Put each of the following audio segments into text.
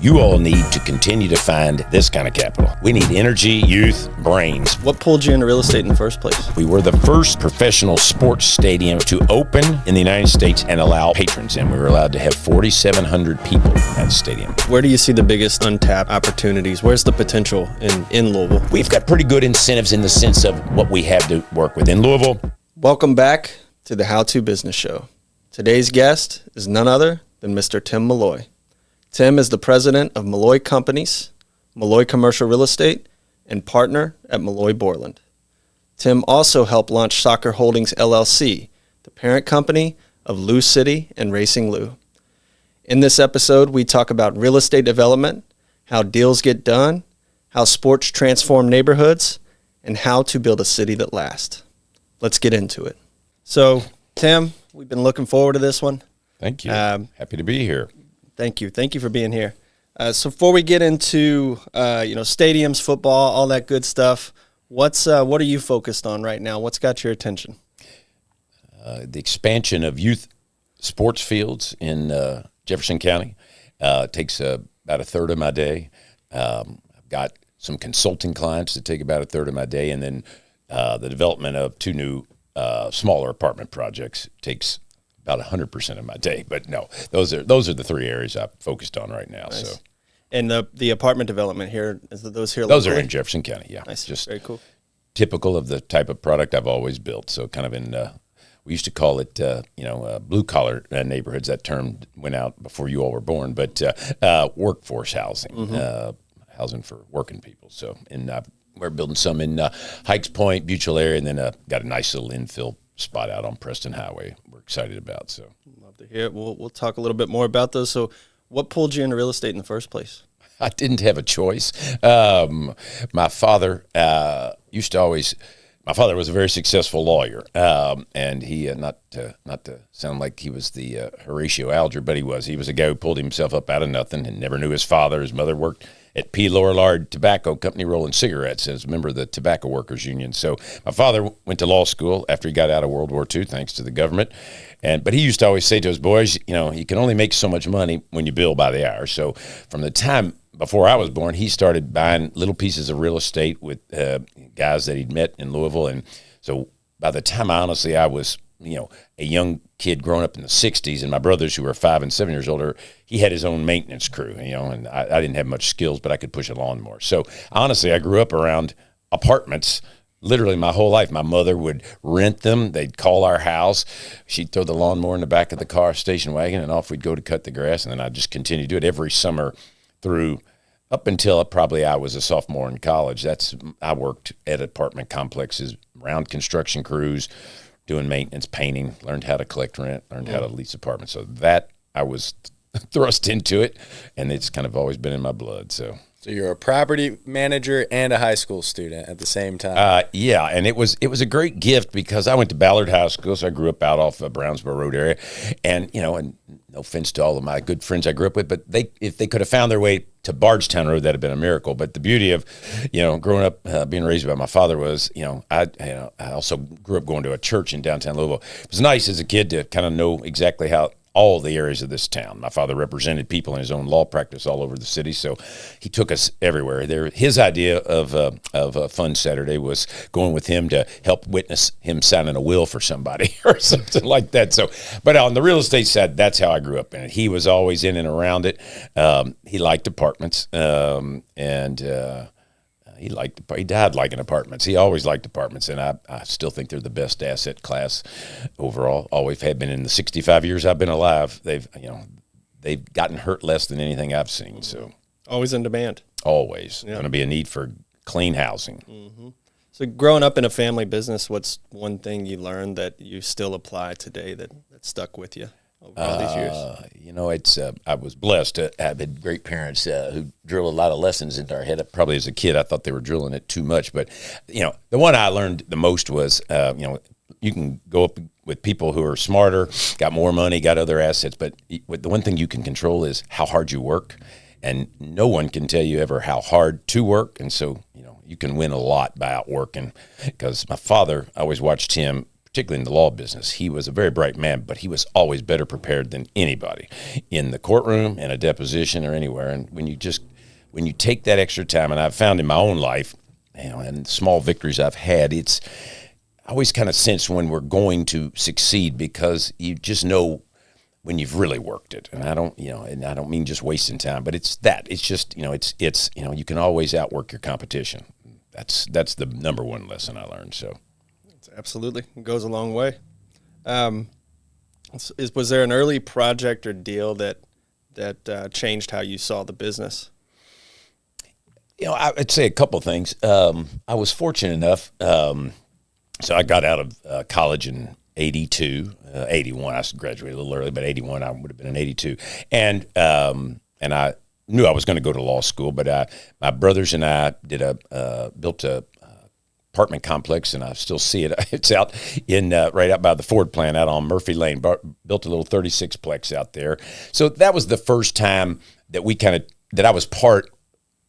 You all need to continue to find this kind of capital. We need energy, youth, brains. What pulled you into real estate in the first place? We were the first professional sports stadium to open in the United States and allow patrons in. We were allowed to have 4,700 people at the stadium. Where do you see the biggest untapped opportunities? Where's the potential in Louisville? We've got pretty good incentives in the sense of what we have to work with in Louisville. Welcome back to the How To Business Show. Today's guest is none other than Mr. Tim Mulloy. Tim is the president of Mulloy Companies, Mulloy Commercial Real Estate, and partner at Mulloy Borland. Tim also helped launch Soccer Holdings LLC, the parent company of Lou City and Racing Lou. In this episode, we talk about real estate development, how deals get done, how sports transform neighborhoods, and how to build a city that lasts. Let's get into it. So, Tim, we've been looking forward to this one. Thank you. Happy to be here. Thank you. Thank you for being here. So before we get into, stadiums, football, all that good stuff, what are you focused on right now? What's got your attention? The expansion of youth sports fields in Jefferson County takes about a third of my day. I've got some consulting clients that take about a third of my day, and then the development of two new smaller apartment projects takes about 100% of my day. But no, those are the three areas I'm focused on right now. Nice. So, and the apartment development here, those here? Those locally? are in Jefferson County. Yeah, nice. Just very cool. Typical of the type of product I've always built. So kind of in we used to call it blue collar neighborhoods. That term went out before you all were born, but workforce housing, housing for working people. So we're building some in Hikes Point, Buchel area, and then got a nice little infill spot out on Preston Highway we're excited about. So love to hear it. We'll talk a little bit more about those. So what pulled you into real estate in the first place? I didn't have a choice. My father my father was a very successful lawyer, and he not to sound like he was the Horatio Alger, but he was a guy who pulled himself up out of nothing and never knew his father. His mother worked at P. Lorillard Tobacco Company rolling cigarettes as a member of the Tobacco Workers Union. So my father went to law school after he got out of World War II, thanks to the government. But he used to always say to his boys, you can only make so much money when you bill by the hour. So from the time before I was born, he started buying little pieces of real estate with guys that he'd met in Louisville. And so by the time I was a young kid growing up in the 60s, and my brothers who were 5 and 7 years older, he had his own maintenance crew, and I didn't have much skills, but I could push a lawnmower. So honestly, I grew up around apartments literally my whole life. My mother would rent them. They'd call our house. She'd throw the lawnmower in the back of the car station wagon, and off we'd go to cut the grass. And then I'd just continue to do it every summer through up until probably I was a sophomore in college. I worked at apartment complexes, around construction crews, doing maintenance, painting, learned how to collect rent, learned how to lease apartments. So that I was thrust into it, and it's kind of always been in my blood. So you're a property manager and a high school student at the same time. Yeah, and it was a great gift because I went to Ballard High School, so I grew up out off the Brownsboro Road area, and and no offense to all of my good friends I grew up with, but if they could have found their way to Bardstown Road, that'd have been a miracle. But the beauty of growing up being raised by my father was I also grew up going to a church in downtown Louisville. It was nice as a kid to kind of know exactly how all the areas of this town. My father represented people in his own law practice all over the city, so he took us everywhere. His idea of a fun Saturday was going with him to help witness him signing a will for somebody or something like that. So, but on the real estate side, that's how I grew up in it. He was always in and around it. He liked apartments, he died liking apartments. He always liked apartments, and I still think they're the best asset class overall. Always have been in the 65 years I've been alive. They've gotten hurt less than anything I've seen. So always in demand. Always going to be a need for clean housing. Mm-hmm. So growing up in a family business, what's one thing you learned that you still apply today that stuck with you over all these years? I was blessed to have had great parents who drilled a lot of lessons into our head. Probably as a kid, I thought they were drilling it too much. But, the one I learned the most was, you can go up with people who are smarter, got more money, got other assets. But the one thing you can control is how hard you work. And no one can tell you ever how hard to work. And so, you can win a lot by outworking. Because my father, I always watched him particularly in the law business. He was a very bright man, but he was always better prepared than anybody in the courtroom, in a deposition, or anywhere. And when you take that extra time, and I've found in my own life, and small victories I've had, I always kind of sense when we're going to succeed, because you just know when you've really worked it. And I don't mean just wasting time, but it's just, you can always outwork your competition. That's the number one lesson I learned. So. Absolutely. It goes a long way. Was there an early project or deal that changed how you saw the business? I'd say a couple things. I was fortunate enough. So I got out of college in 82, 81. I graduated a little early, but 81, I would have been in 82. And I knew I was going to go to law school, but my brothers and I built a apartment complex, and I still see it. It's out in right out by the Ford plant out on Murphy Lane. Built a little 36-plex out there. So that was the first time that that I was part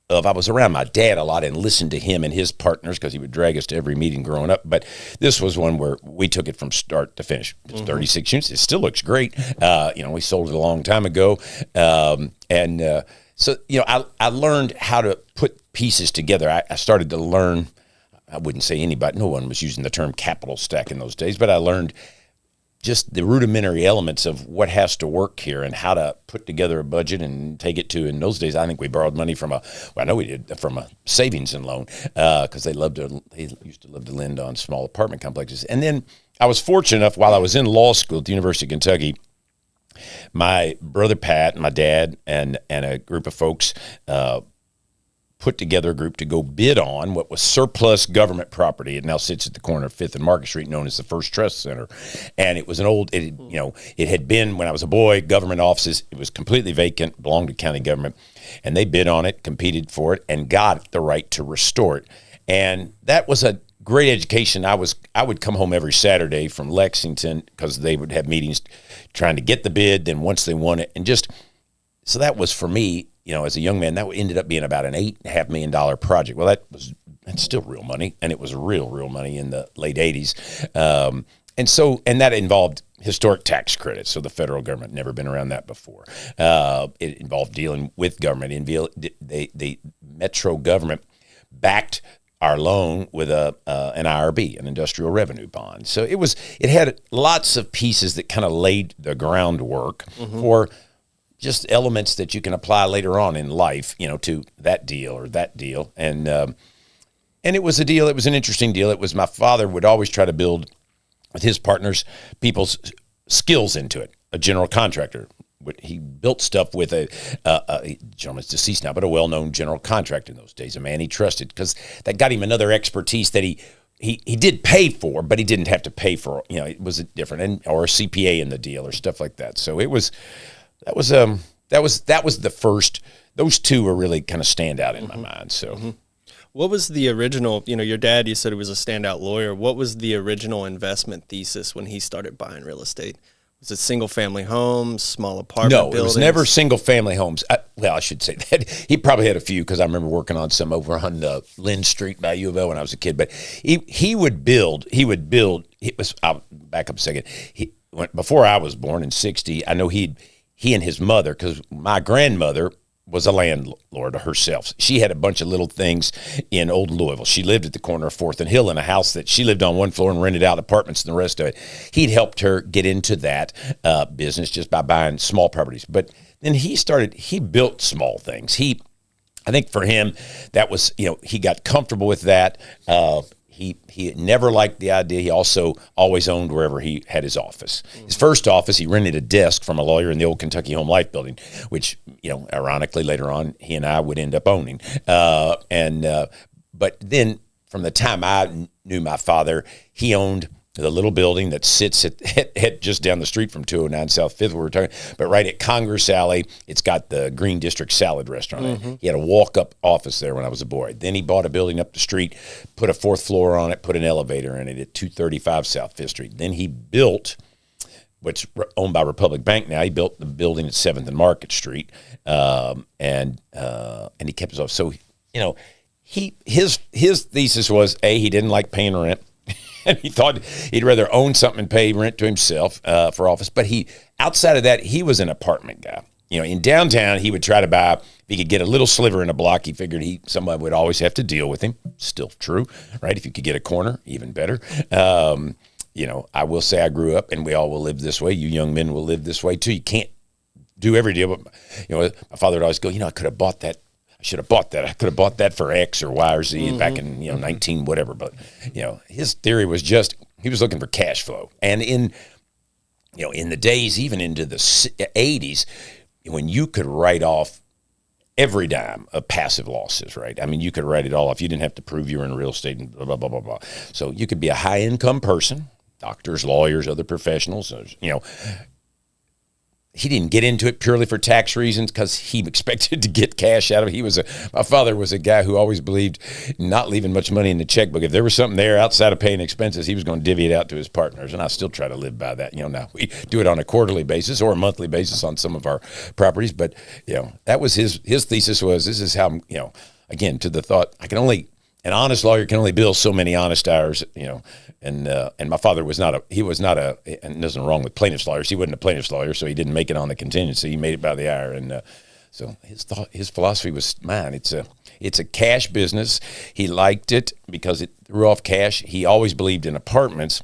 of. I was around my dad a lot and listened to him and his partners, because he would drag us to every meeting growing up. But this was one where we took it from start to finish. It's 36 units. It still looks great. We sold it a long time ago. So I learned how to put pieces together. I started to learn. I wouldn't say no one was using the term capital stack in those days, but I learned just the rudimentary elements of what has to work here and how to put together a budget and take it to. In those days, I think we borrowed money from a savings and loan, because they used to love to lend on small apartment complexes. And then I was fortunate enough, while I was in law school at the University of Kentucky, my brother Pat, my dad, and a group of folks put together a group to go bid on what was surplus government property. It now sits at the corner of 5th and Market Street, known as the First Trust Center. And it was it had been, when I was a boy, government offices. It was completely vacant, belonged to county government. And they bid on it, competed for it, and got the right to restore it. And that was a great education. I would come home every Saturday from Lexington, because they would have meetings trying to get the bid. Then once they won it, so that was, for me, as a young man, that ended up being about an $8.5 million project. Well, that's still real money, and it was real money in the late 80s. And that involved historic tax credits. So the federal government never been around that before. It involved dealing with government. The Metro government backed our loan with an IRB, an industrial revenue bond. So it had lots of pieces that kind of laid the groundwork for just elements that you can apply later on in life, to that deal or that deal. And it was a deal. It was an interesting deal. It was, my father would always try to build with his partners people's skills into it. A general contractor. He built stuff with a gentleman's deceased now, but a well-known general contractor in those days, a man he trusted, because that got him another expertise that he did pay for, but he didn't have to pay for. It was different, or a CPA in the deal or stuff like that. So it was. That was the first. Those two were really kind of stand out in my mind. So, what was the original? Your dad, you said he was a standout lawyer. What was the original investment thesis when he started buying real estate? Was it single family homes, small apartment buildings? No, it was never single family homes. I should say that he probably had a few, because I remember working on some over on Lynn Street by U of L when I was a kid. But he would build. I'll back up a second. Before I was born in '60, I know he and his mother, because my grandmother was a landlord herself. She had a bunch of little things in old Louisville. She lived at the corner of 4th and Hill in a house that she lived on one floor and rented out apartments and the rest of it. He'd helped her get into that business just by buying small properties. But then he built small things. I think for him, that was, he got comfortable with that. He never liked the idea. He also always owned wherever he had his office. His first office, he rented a desk from a lawyer in the old Kentucky Home Life building, which, ironically, later on, he and I would end up owning. But then from the time I knew my father, he owned the little building that sits at just down the street from 209 South 5th, where we're talking, but right at Congress Alley, it's got the Green District Salad Restaurant. He had a walk-up office there when I was a boy. Then he bought a building up the street, put a 4th floor on it, put an elevator in it at 235 South 5th Street. Then he built, which owned by Republic Bank now, he built the building at 7th and Market Street, and he kept his office. So, his thesis was, A, he didn't like paying rent. And he thought he'd rather own something and pay rent to himself for office. But outside of that, he was an apartment guy. In downtown, he would try to buy, if he could get a little sliver in a block, he figured somebody would always have to deal with him. Still true, right? If you could get a corner, even better. I will say I grew up, and we all will live this way. You young men will live this way too. You can't do every deal, but my father would always go, I could have bought that. I should have bought that. I could have bought that for X or Y or Z back in 19 whatever. But his theory was just he was looking for cash flow, and in the days even into the 80s. When you could write off every dime of passive losses, right? I mean, you could write it all off. You didn't have to prove you were in real estate and blah, blah, blah, blah, blah. So you could be a high-income person, doctors, lawyers, other professionals, He didn't get into it purely for tax reasons because he expected to get cash out of it. My father was a guy who always believed not leaving much money in the checkbook. If there was something there outside of paying expenses, he was going to divvy it out to his partners. And I still try to live by that. Now we do it on a quarterly basis or a monthly basis on some of our properties. But, that was his thesis was this is how, again, to the thought, an honest lawyer can only bill so many honest hours, and my father was not and nothing wrong with plaintiff's lawyers. He wasn't a plaintiff's lawyer, so he didn't make it on the contingency. He made it by the hour. And so his philosophy was mine. It's a cash business. He liked it because it threw off cash. He always believed in apartments.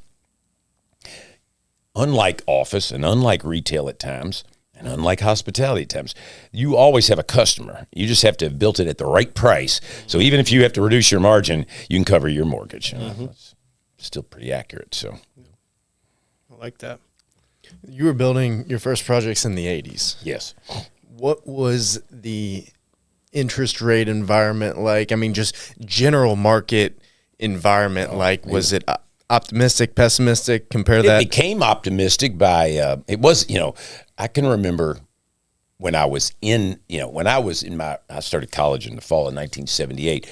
Unlike office and unlike retail at times, and unlike hospitality at times, you always have a customer. You just have to have built it at the right price. So even if you have to reduce your margin, you can cover your mortgage. It's still pretty accurate. So I like that. You were building your first projects in the 80s. Yes. What was the interest rate environment like? I mean, just general market environment like? Was it optimistic, pessimistic, compare that? It became optimistic by, I can remember when I was I started college in the fall of 1978,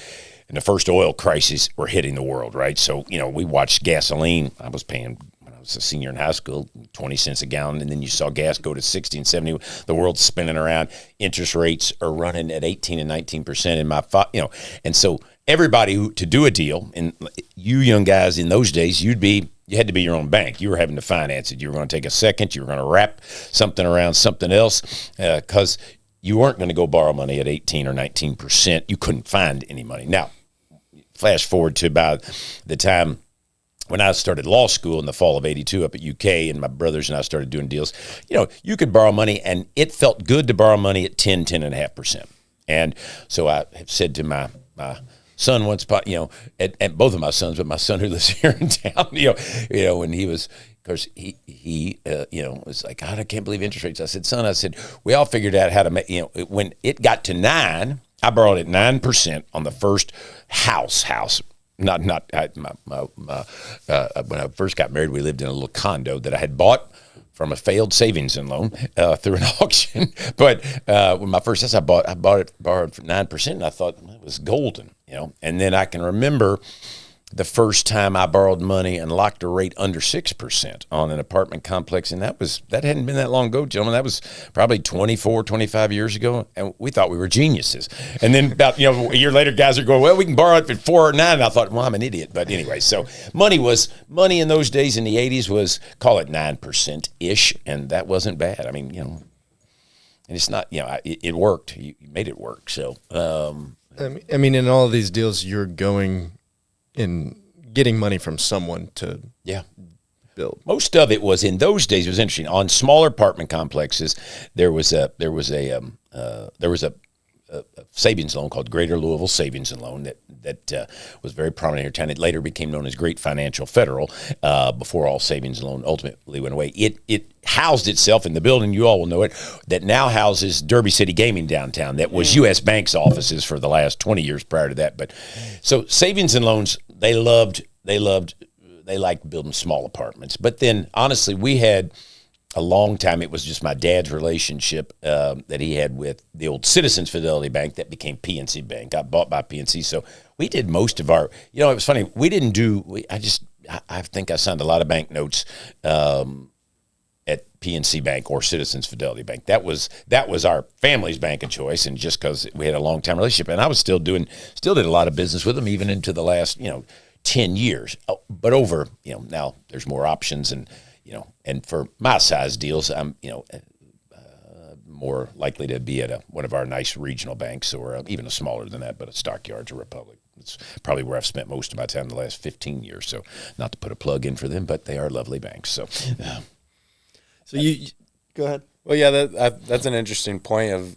and the first oil crises were hitting the world, right? So, we watched gasoline. I was paying, when I was a senior in high school, 20 cents a gallon, and then you saw gas go to 60 and 70. The world's spinning around. Interest rates are running at 18 and 19% and so everybody to do a deal, and you young guys in those days, you had to be your own bank. You were having to finance it. You were going to take a second. You were going to wrap something around something else because you weren't going to go borrow money at 18 or 19%. You couldn't find any money. Now, flash forward to about the time when I started law school in the fall of 82 up at UK, and my brothers and I started doing deals. You could borrow money, and it felt good to borrow money at 10.5%. And so I have said to my son once, and both of my sons, but my son who lives here in town, when he was, of course, he was like, God, I can't believe interest rates. I said, son, we all figured out how to make, when it got to 9, I borrowed at 9% on the first house. When I first got married, we lived in a little condo that I had bought from a failed savings and loan through an auction. But when my first house, I borrowed for 9%, and I thought it was golden, And then I can remember the first time I borrowed money and locked a rate under 6% on an apartment complex, and that hadn't been that long ago, gentlemen. That was probably 24, 25 years ago, and we thought we were geniuses. And then about a year later, guys are going, well, we can borrow it for 4 or 9. And I thought, well, I'm an idiot. But anyway, so money in those days in the 80s was, call it 9%-ish, and that wasn't bad. I mean, and it's not, it worked. You made it work. So, I mean, in all of these deals, you're going in getting money from someone to build. Most of it was in those days. It was interesting. On smaller apartment complexes, there was a savings loan called Greater Louisville Savings and Loan that was very prominent here in town. It later became known as Great Financial Federal before all savings and loan ultimately went away. It housed itself in the building, you all will know it, that now houses Derby City Gaming downtown. That was U.S. Bank's offices for the last 20 years prior to that. But so savings and loans, they liked building small apartments. But then, honestly, we had a long time, it was just my dad's relationship that he had with the old Citizens Fidelity Bank that became PNC Bank, got bought by PNC. So we did most of our, it was funny, I think I signed a lot of bank notes at PNC Bank or Citizens Fidelity Bank. That was our family's bank of choice, and just because we had a long-time relationship. And I was still did a lot of business with them even into the last, 10 years. But over, now there's more options, and, and for my size deals, I'm, more likely to be at one of our nice regional banks, or even a smaller than that, but a Stockyards or Republic. It's probably where I've spent most of my time the last 15 years. So not to put a plug in for them, but they are lovely banks. So, so you go ahead. Well, yeah, that's an interesting point of,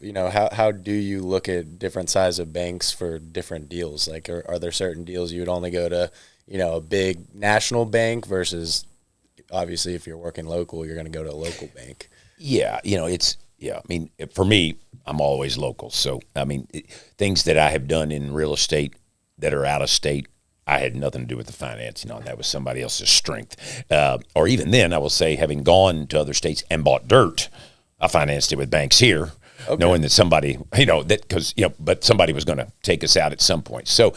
how do you look at different size of banks for different deals? Like, are there certain deals you would only go to, a big national bank versus, obviously, if you're working local, you're going to go to a local bank? Yeah, for me, I'm always local. So, things that I have done in real estate that are out of state, I had nothing to do with the financing on. That was somebody else's strength. Or even then, I will say, having gone to other states and bought dirt, I financed it with banks here, knowing that somebody, but somebody was going to take us out at some point. So,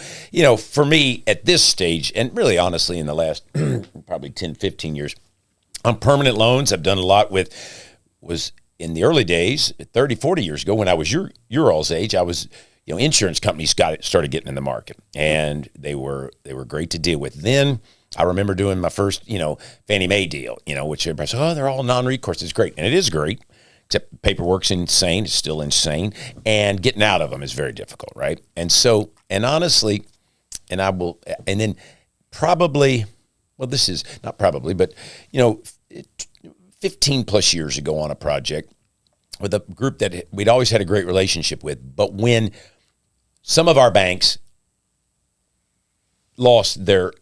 for me at this stage, and really honestly in the last probably 10, 15 years, on permanent loans, I've done a lot was in the early days, 30, 40 years ago, when I was your all's age, I was, insurance companies started getting in the market, and they were great to deal with. Then I remember doing my first, Fannie Mae deal, which everybody said, oh, they're all non-recourse. It's great. And it is great, except paperwork's insane. It's still insane. And getting out of them is very difficult, right? And so, and honestly, and then probably, well, this is not probably, but, 15 plus years ago on a project with a group that we'd always had a great relationship with. But when some of our banks lost their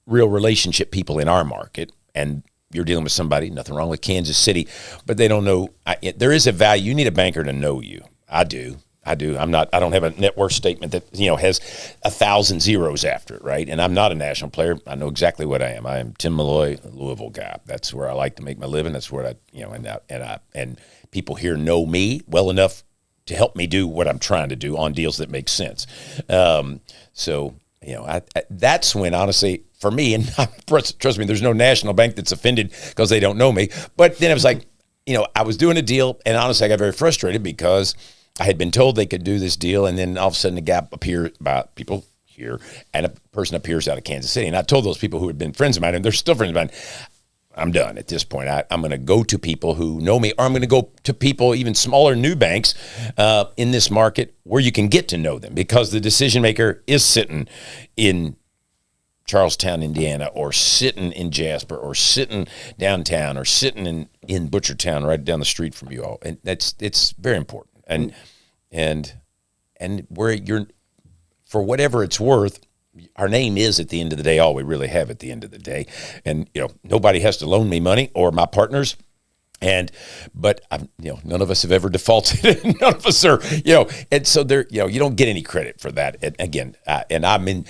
real relationship people in our market, and you're dealing with somebody, nothing wrong with Kansas City, but they don't know, there is a value. You need a banker to know you. I do. I don't have a net worth statement that, has 1,000 zeros after it, right? And I'm not a national player. I know exactly what I am. I am Tim Mulloy, a Louisville guy. That's where I like to make my living. That's where and people here know me well enough to help me do what I'm trying to do on deals that make sense. That's when, honestly, for me, and trust me, there's no national bank that's offended because they don't know me. But then it was like, I was doing a deal, and honestly, I got very frustrated because I had been told they could do this deal, and then all of a sudden a gap appeared by people here, and a person appears out of Kansas City. And I told those people who had been friends of mine, and they're still friends of mine, I'm done at this point. I'm going to go to people who know me, or I'm going to go to people, even smaller new banks in this market, where you can get to know them, because the decision maker is sitting in Charlestown, Indiana, or sitting in Jasper, or sitting downtown, or sitting in Butchertown right down the street from you all. And it's very important. And where you're, for whatever it's worth, our name is, at the end of the day, all we really have at the end of the day. And, nobody has to loan me money, or my partners. But none of us have ever defaulted. None of us are, and so there, you don't get any credit for that. And again, and I'm in,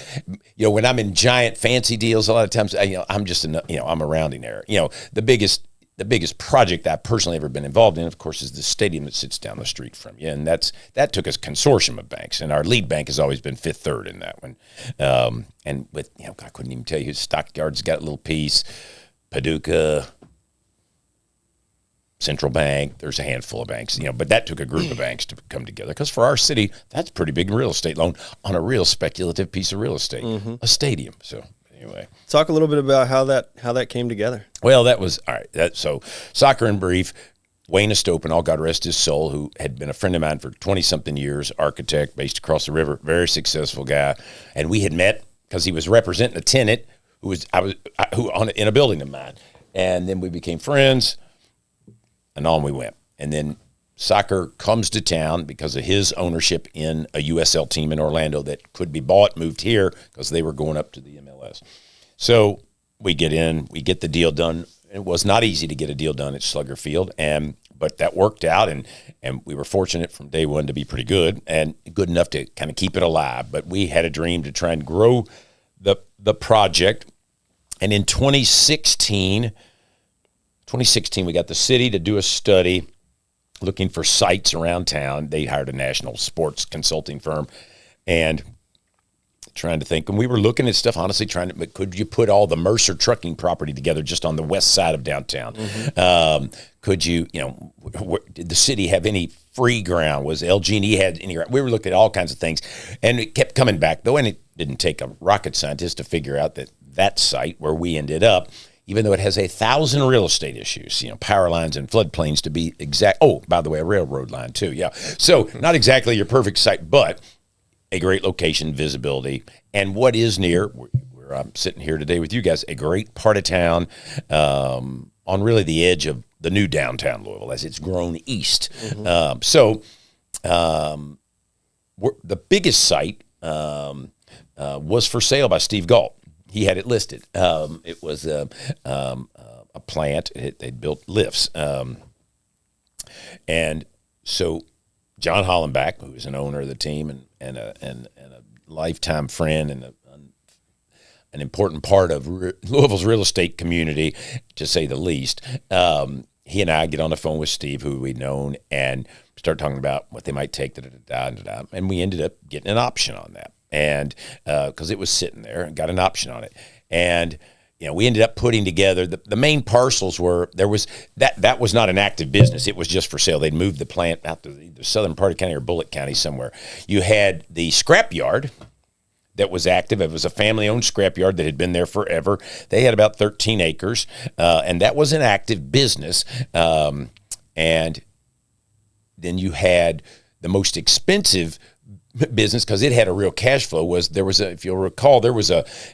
when I'm in giant fancy deals, a lot of times, I'm just, I'm a rounding error. The biggest project I've personally ever been involved in, of course, is the stadium that sits down the street from you. And that took us a consortium of banks. And our lead bank has always been Fifth Third in that one. And with, I couldn't even tell you, Stockyards got a little piece, Paducah, Central Bank, there's a handful of banks, but that took a group of banks to come together. Because for our city, that's pretty big real estate loan on a real speculative piece of real estate, a stadium. So anyway, talk a little bit about how that came together. Well, that was all right. So soccer in brief. Wayne Estopen, all God rest his soul, who had been a friend of mine for 20-something years, architect based across the river, very successful guy, and we had met because he was representing a tenant who in a building of mine, and then we became friends, and on we went. And then soccer comes to town because of his ownership in a USL team in Orlando that could be bought, moved here because they were going up to the MLS. So we get in, we get the deal done. It was not easy to get a deal done at Slugger Field, but that worked out, and we were fortunate from day one to be pretty good and good enough to kind of keep it alive. But we had a dream to try and grow the project. And in 2016, we got the city to do a study looking for sites around town. They hired a national sports consulting firm and trying to think. And we were looking at stuff, honestly, but could you put all the Mercer trucking property together just on the west side of downtown? Mm-hmm. Could you, did the city have any free ground? Was LG&E had any ground? We were looking at all kinds of things. And it kept coming back, though, and it didn't take a rocket scientist to figure out that that site where we ended up, even though it has 1,000 real estate issues, power lines and floodplains to be exact. Oh, by the way, a railroad line too. Yeah. So not exactly your perfect site, but a great location, visibility, and what is near where I'm sitting here today with you guys, a great part of town, on really the edge of the new downtown Louisville as it's grown east. The biggest site was for sale by Steve Galt. He had it listed. It was a plant. They'd built lifts. And so John Hollenbach, who is an owner of the team and a lifetime friend and an important part of Louisville's real estate community, to say the least, he and I get on the phone with Steve, who we'd known, and start talking about what they might take, and we ended up getting an option on that. And because it was sitting there and got an option on it. And, we ended up putting together the main parcels were, that was not an active business. It was just for sale. They'd moved the plant out to the southern part of county or Bullitt County somewhere. You had the scrap yard that was active. It was a family-owned scrapyard that had been there forever. They had about 13 acres, and that was an active business. And then you had the most expensive business, because it had a real cash flow, if you'll recall, and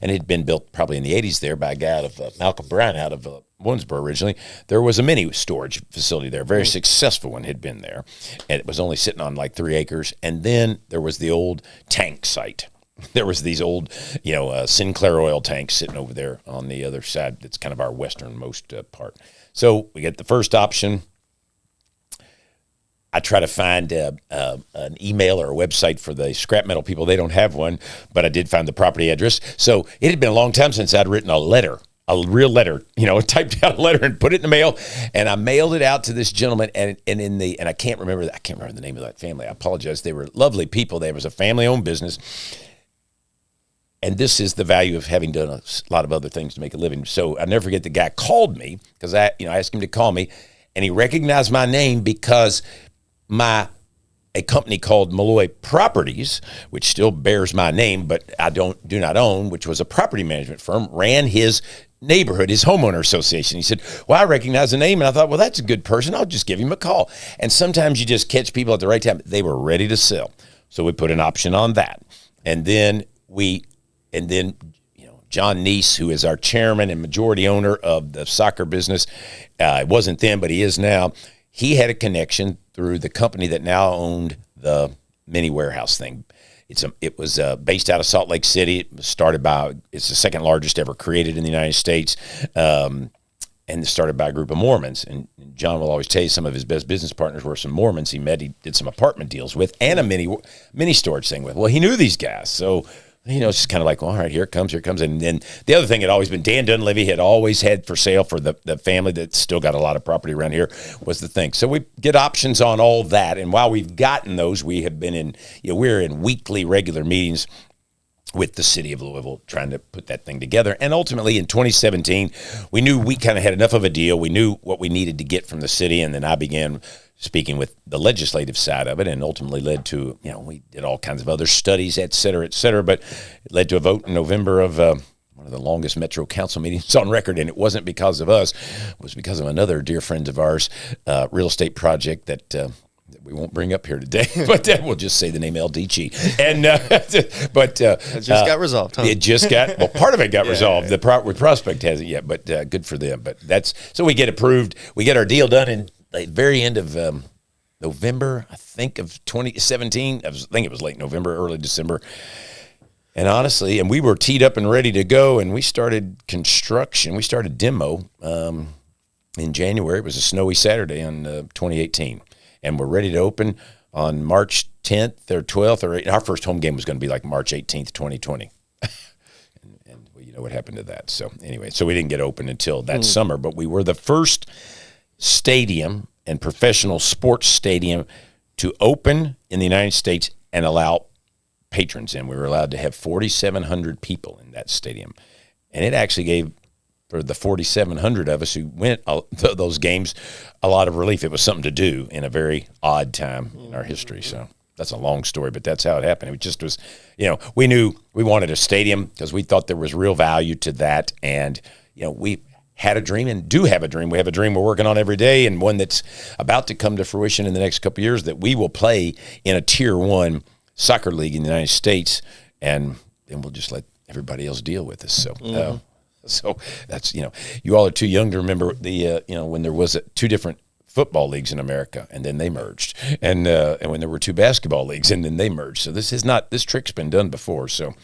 it had been built probably in the 80s there by a guy out of Malcolm Brown out of Williamsburg originally. There was a mini storage facility there, very successful one had been there, and it was only sitting on like 3 acres. And then there was the old tank site. There was these old, Sinclair oil tanks sitting over there on the other side. That's kind of our westernmost part. So we get the first option. I try to find an email or a website for the scrap metal people. They don't have one, but I did find the property address. So it had been a long time since I'd written a real letter, typed out a letter and put it in the mail. And I mailed it out to this gentleman, and I can't remember the name of that family. I apologize. They were lovely people. There was a family-owned business. And this is the value of having done a lot of other things to make a living. So I never forget, the guy called me because I asked him to call me, and he recognized my name because a company called Mulloy Properties, which still bears my name, but I do not own, which was a property management firm, ran his neighborhood, his homeowner association. He said, well, I recognize the name. And I thought, well, that's a good person. I'll just give him a call. And sometimes you just catch people at the right time. They were ready to sell. So we put an option on that. And then John Neese, who is our chairman and majority owner of the soccer business, it wasn't then, but he is now. He had a connection through the company that now owned the mini warehouse thing. It was based out of Salt Lake City. It's the second largest ever created in the United States, and started by a group of Mormons. And John will always tell you some of his best business partners were some Mormons he did some apartment deals with, and a mini storage thing with. Well, he knew these guys, so it's just kind of like, well, all right, here it comes. And then the other thing had always been, Dan Dunleavy had always had for sale for the family that's still got a lot of property around here, was the thing. So we get options on all that. And while we've gotten those, we have been we're in weekly regular meetings with the city of Louisville trying to put that thing together. And ultimately in 2017, we knew we kind of had enough of a deal. We knew what we needed to get from the city. And then I began speaking with the legislative side of it, and ultimately led to, we did all kinds of other studies, et cetera, but it led to a vote in November of one of the longest Metro Council meetings on record. And it wasn't because of us, it was because of another dear friend of ours, real estate project that we won't bring up here today, but we'll just say the name LDG. And but it just got resolved. Huh? It just got part of it got resolved. The Prospect hasn't yet, but good for them. But so we get approved. We get our deal done in the very end of November, I think, of 2017. I think it was late November, early December. And honestly, we were teed up and ready to go, and we started construction. We started demo in January. It was a snowy Saturday in 2018. And we're ready to open on March 10th or 12th. Or our first home game was going to be like March 18th, 2020. and well, you know what happened to that. So anyway, we didn't get open until that summer. But we were the first stadium and professional sports stadium to open in the United States and allow patrons in. We were allowed to have 4,700 people in that stadium. And it actually gave, for the 4,700 of us who went those games, a lot of relief. It was something to do in a very odd time in our history. So that's a long story, but that's how it happened. It just was, we knew we wanted a stadium because we thought there was real value to that. And, we had a dream and do have a dream. We have a dream we're working on every day, and one that's about to come to fruition in the next couple of years, that we will play in a Tier 1 soccer league in the United States, and then we'll just let everybody else deal with us. So, so that's, you all are too young to remember when there was two different football leagues in America, and then they merged, and when there were two basketball leagues, and then they merged. So this trick's been done before. So, I'm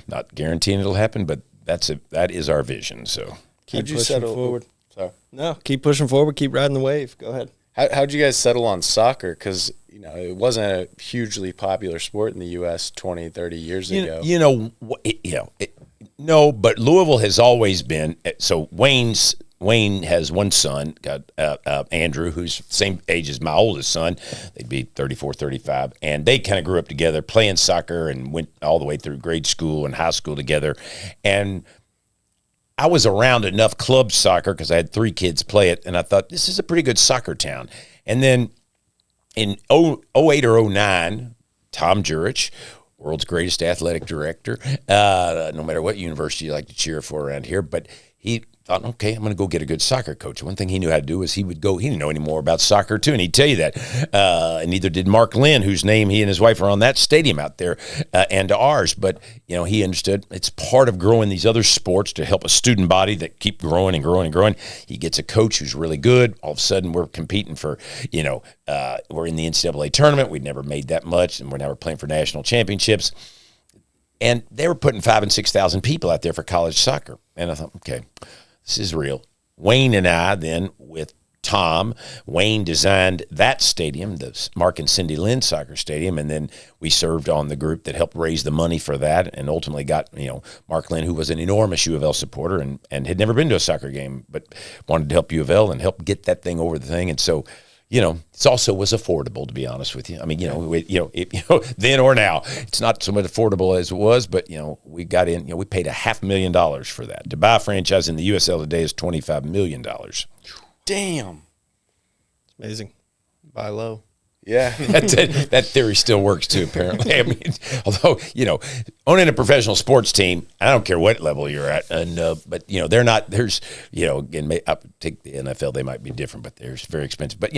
not guaranteeing it'll happen, but that is our vision. So, keep pushing forward. Sorry. No, keep pushing forward. Keep riding the wave. Go ahead. How'd you guys settle on soccer? Because it wasn't a hugely popular sport in the U.S. 20, 30 years ago. No, but Louisville has always been. So Wayne has one son, got Andrew, who's the same age as my oldest son. They'd be 34, 35. And they kind of grew up together playing soccer and went all the way through grade school and high school together. And I was around enough club soccer because I had 3 kids play it, and I thought, this is a pretty good soccer town. And then in 08 or 09, Tom Jurich, world's greatest athletic director, no matter what university you like to cheer for around here, but he thought, okay, I'm going to go get a good soccer coach. One thing he knew how to do is he didn't know any more about soccer too, and he'd tell you that. And neither did Mark Lynn, whose name he and his wife are on that stadium out there, and ours. But, he understood it's part of growing these other sports to help a student body that keep growing and growing and growing. He gets a coach who's really good. All of a sudden, we're competing for, we're in the NCAA tournament. We'd never made that much, and now we're playing for national championships. And they were putting 5,000 and 6,000 people out there for college soccer. And I thought, okay, this is real. Wayne and I then, with Tom, Wayne designed that stadium, the Mark and Cindy Lynn Soccer Stadium, and then we served on the group that helped raise the money for that, and ultimately got, Mark Lynn, who was an enormous U of L supporter and had never been to a soccer game, but wanted to help U of L and help get that thing over the thing. And so, it also was affordable, to be honest with you. I mean, then or now, it's not so much affordable as it was, but, we got in, we paid $500,000 for that. To buy a franchise in the USL today is $25 million. Damn. It's amazing. Buy low. Yeah. That theory still works too, apparently. I mean, although, owning a professional sports team, I don't care what level you're at, and but they're not. There's again, I take the NFL, they might be different, but they're very expensive. But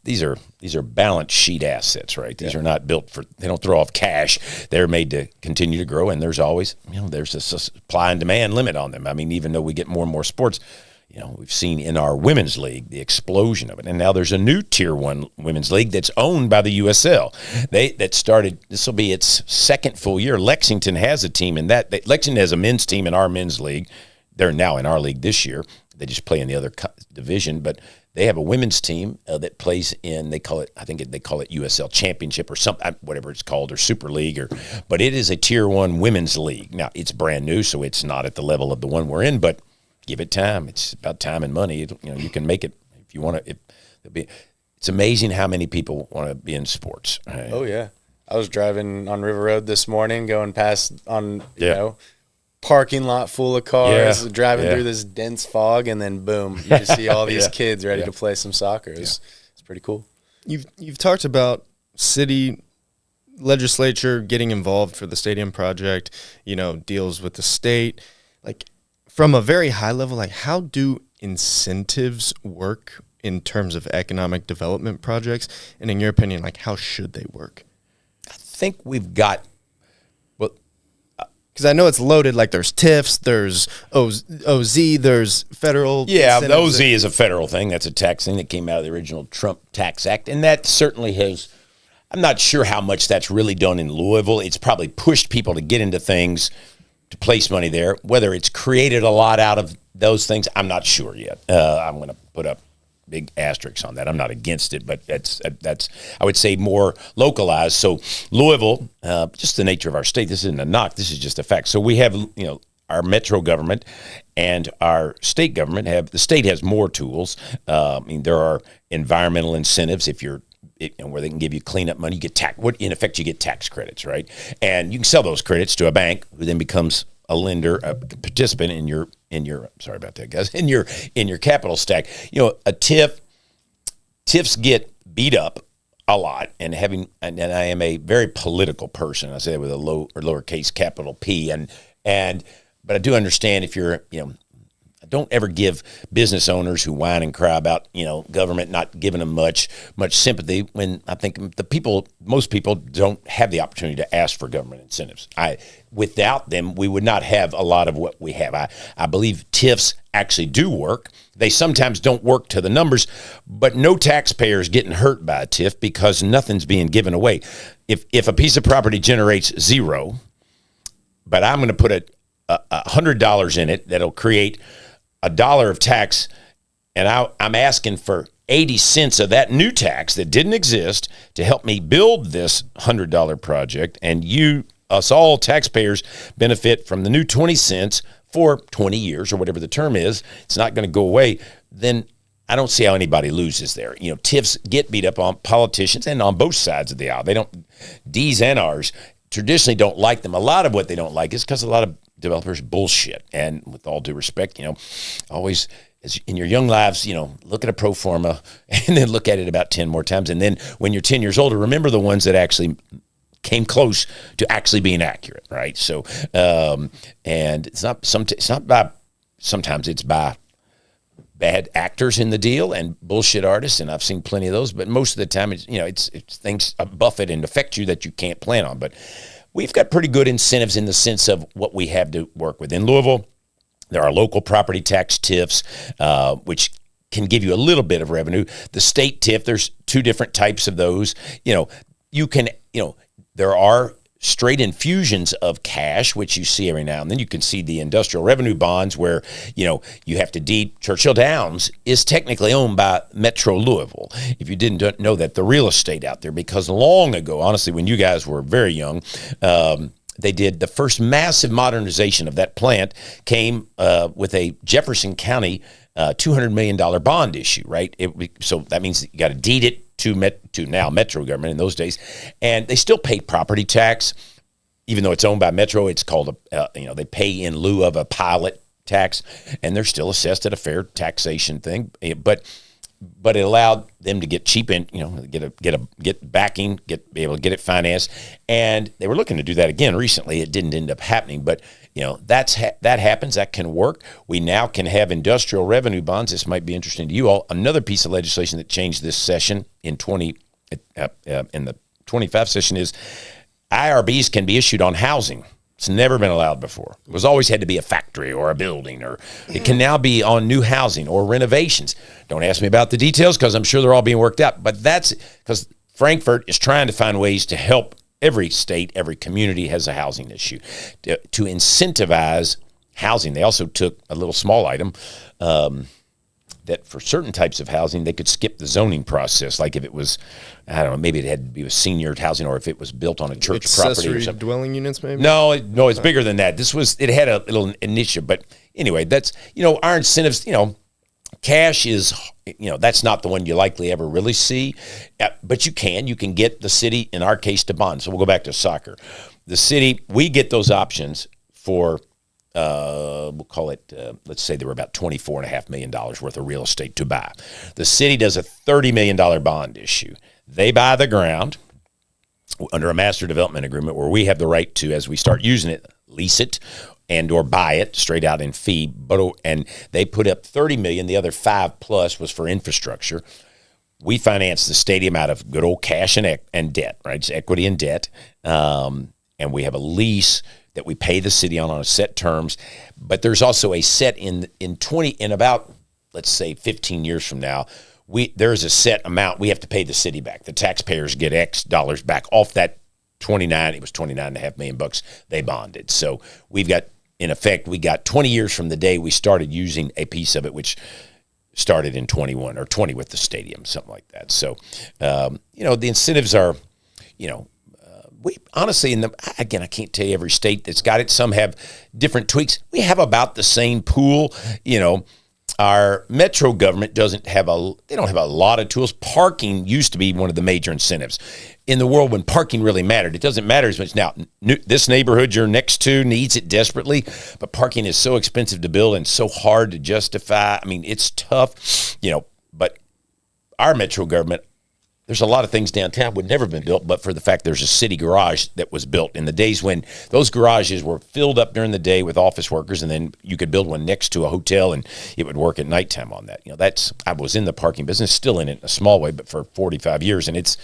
these are balance sheet assets, right? These are not built for. They don't throw off cash. They're made to continue to grow, and there's always there's a supply and demand limit on them. I mean, even though we get more and more sports. We've seen in our women's league the explosion of it, and now there's a new Tier 1 women's league that's owned by the USL. That started. This will be its second full year. Lexington has a team in that. Lexington has a men's team in our men's league. They're now in our league this year. They just play in the other division, but they have a women's team that plays in. They call it USL Championship or something, whatever it's called, or Super League, but it is a Tier 1 women's league. Now it's brand new, so it's not at the level of the one we're in, but. Give it time. It's about time and money. You can make it if you want to. It's amazing how many people want to be in sports. Right? Oh yeah, I was driving on River Road this morning, going past on parking lot full of cars, driving through this dense fog, and then boom, you just see all these kids ready to play some soccer. It's pretty cool. You've talked about city legislature getting involved for the stadium project. Deals with the state, like. From a very high level, like how do incentives work in terms of economic development projects? And in your opinion, like how should they work? I think we've got, because I know it's loaded. Like there's TIFs, there's OZ, there's federal. Yeah, the OZ is a federal thing. That's a tax thing that came out of the original Trump Tax Act, and that certainly has. I'm not sure how much that's really done in Louisville. It's probably pushed people to get into things. To place money there. Whether it's created a lot out of those things, I'm not sure yet. I'm going to put up big asterisks on that. I'm not against it, but that's I would say more localized. So Louisville, just the nature of our state. This isn't a knock. This is just a fact. So we have our metro government and our state government the state has more tools. There are environmental incentives where they can give you cleanup money. You get in effect, you get tax credits, right? And you can sell those credits to a bank, who then becomes a lender, a participant in your. Sorry about that, guys. In your capital stack, TIFs get beat up a lot, and I am a very political person. I say that with a lowercase capital P, but I do understand if you're, don't ever give business owners who whine and cry about, government not giving them much sympathy, when I think most people don't have the opportunity to ask for government incentives. Without them, we would not have a lot of what we have. I believe TIFs actually do work. They sometimes don't work to the numbers, but no taxpayer is getting hurt by a TIF because nothing's being given away. If a piece of property generates zero, but I'm going to put $100 in it, that'll create $1 of tax, and I'm asking for 80 cents of that new tax that didn't exist to help me build this $100 project, and us all taxpayers benefit from the new 20 cents for 20 years or whatever the term is. It's not going to go away. Then I don't see how anybody loses there. TIFs get beat up on politicians and on both sides of the aisle. D's and R's traditionally don't like them. A lot of what they don't like is because a lot of developers bullshit. And with all due respect, always in your young lives, look at a pro forma and then look at it about 10 more times. And then when you're 10 years older, remember the ones that actually came close to actually being accurate, right? So, and sometimes it's by bad actors in the deal and bullshit artists, and I've seen plenty of those, but most of the time it's things buffet and affect you that you can't plan on. But we've got pretty good incentives in the sense of what we have to work with. In Louisville, there are local property tax TIFs, which can give you a little bit of revenue. The state TIF, there's two different types of those. There are straight infusions of cash, which you see every now and then. You can see the industrial revenue bonds where, you have to deed. Churchill Downs is technically owned by Metro Louisville. If you didn't know that, the real estate out there, because long ago, honestly, when you guys were very young, they did the first massive modernization of that plant came with a Jefferson County $200 million bond issue, right? So that means that you got to deed it to now Metro government in those days, and they still pay property tax, even though it's owned by Metro. It's called they pay in lieu of a pilot tax, and they're still assessed at a fair taxation thing. But it allowed them to get cheap and get backing, be able to get it financed, and they were looking to do that again recently. It didn't end up happening, but that happens. That can work. We now can have industrial revenue bonds. This might be interesting to you all. Another piece of legislation that changed this session in the 25 session is IRBs can be issued on housing. It's never been allowed before. It was always had to be a factory or a building, or it can now be on new housing or renovations. Don't ask me about the details because I'm sure they're all being worked out. But that's because Frankfurt is trying to find ways to help every state, every community has a housing issue, to incentivize housing. They also took a little small item that for certain types of housing, they could skip the zoning process. Like if it was, I don't know, maybe it had to be a senior housing, or if it was built on a church property or something. Dwelling units, maybe? No, it's bigger than that. It had a little initiative, but anyway, that's, our incentives, cash is, that's not the one you likely ever really see, but you can get the city, in our case, to bond. So we'll go back to soccer. The city, we get those options for, we'll call it, let's say there were about $24.5 million worth of real estate to buy. The city does a $30 million bond issue. They buy the ground under a master development agreement where we have the right to, as we start using it, lease it and or buy it straight out in fee. And they put up $30 million. The other $5 plus was for infrastructure. We finance the stadium out of good old cash and debt, right? It's equity and debt. And we have a lease that we pay the city on a set terms, but there's also a set in about, let's say 15 years from now, there's a set amount we have to pay the city back. The taxpayers get X dollars back off that it was $29.5 million they bonded. So we got 20 years from the day we started using a piece of it, which started in 21 or 20 with the stadium, something like that. So, the incentives are, we honestly, again, I can't tell you every state that's got it. Some have different tweaks. We have about the same pool. Our Metro government don't have a lot of tools. Parking used to be one of the major incentives in the world when parking really mattered. It doesn't matter as much now. This neighborhood you're next to needs it desperately, but parking is so expensive to build and so hard to justify. I mean, it's tough, but our Metro government there's a lot of things downtown would never have been built, but for the fact there's a city garage that was built in the days when those garages were filled up during the day with office workers, and then you could build one next to a hotel, and it would work at nighttime on that. I was in the parking business, still in it in a small way, but for 45 years, and it's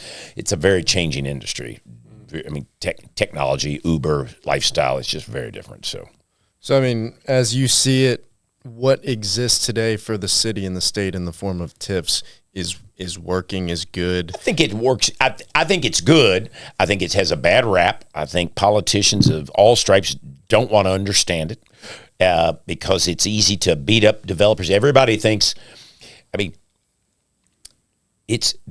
a very changing industry. I mean, technology, Uber, lifestyle, it's just very different. So I mean, as you see it, what exists today for the city and the state in the form of TIFs is working, is good? I think it works. I think it's good. I think it has a bad rap. I think politicians of all stripes don't want to understand it because it's easy to beat up developers. Everybody thinks, they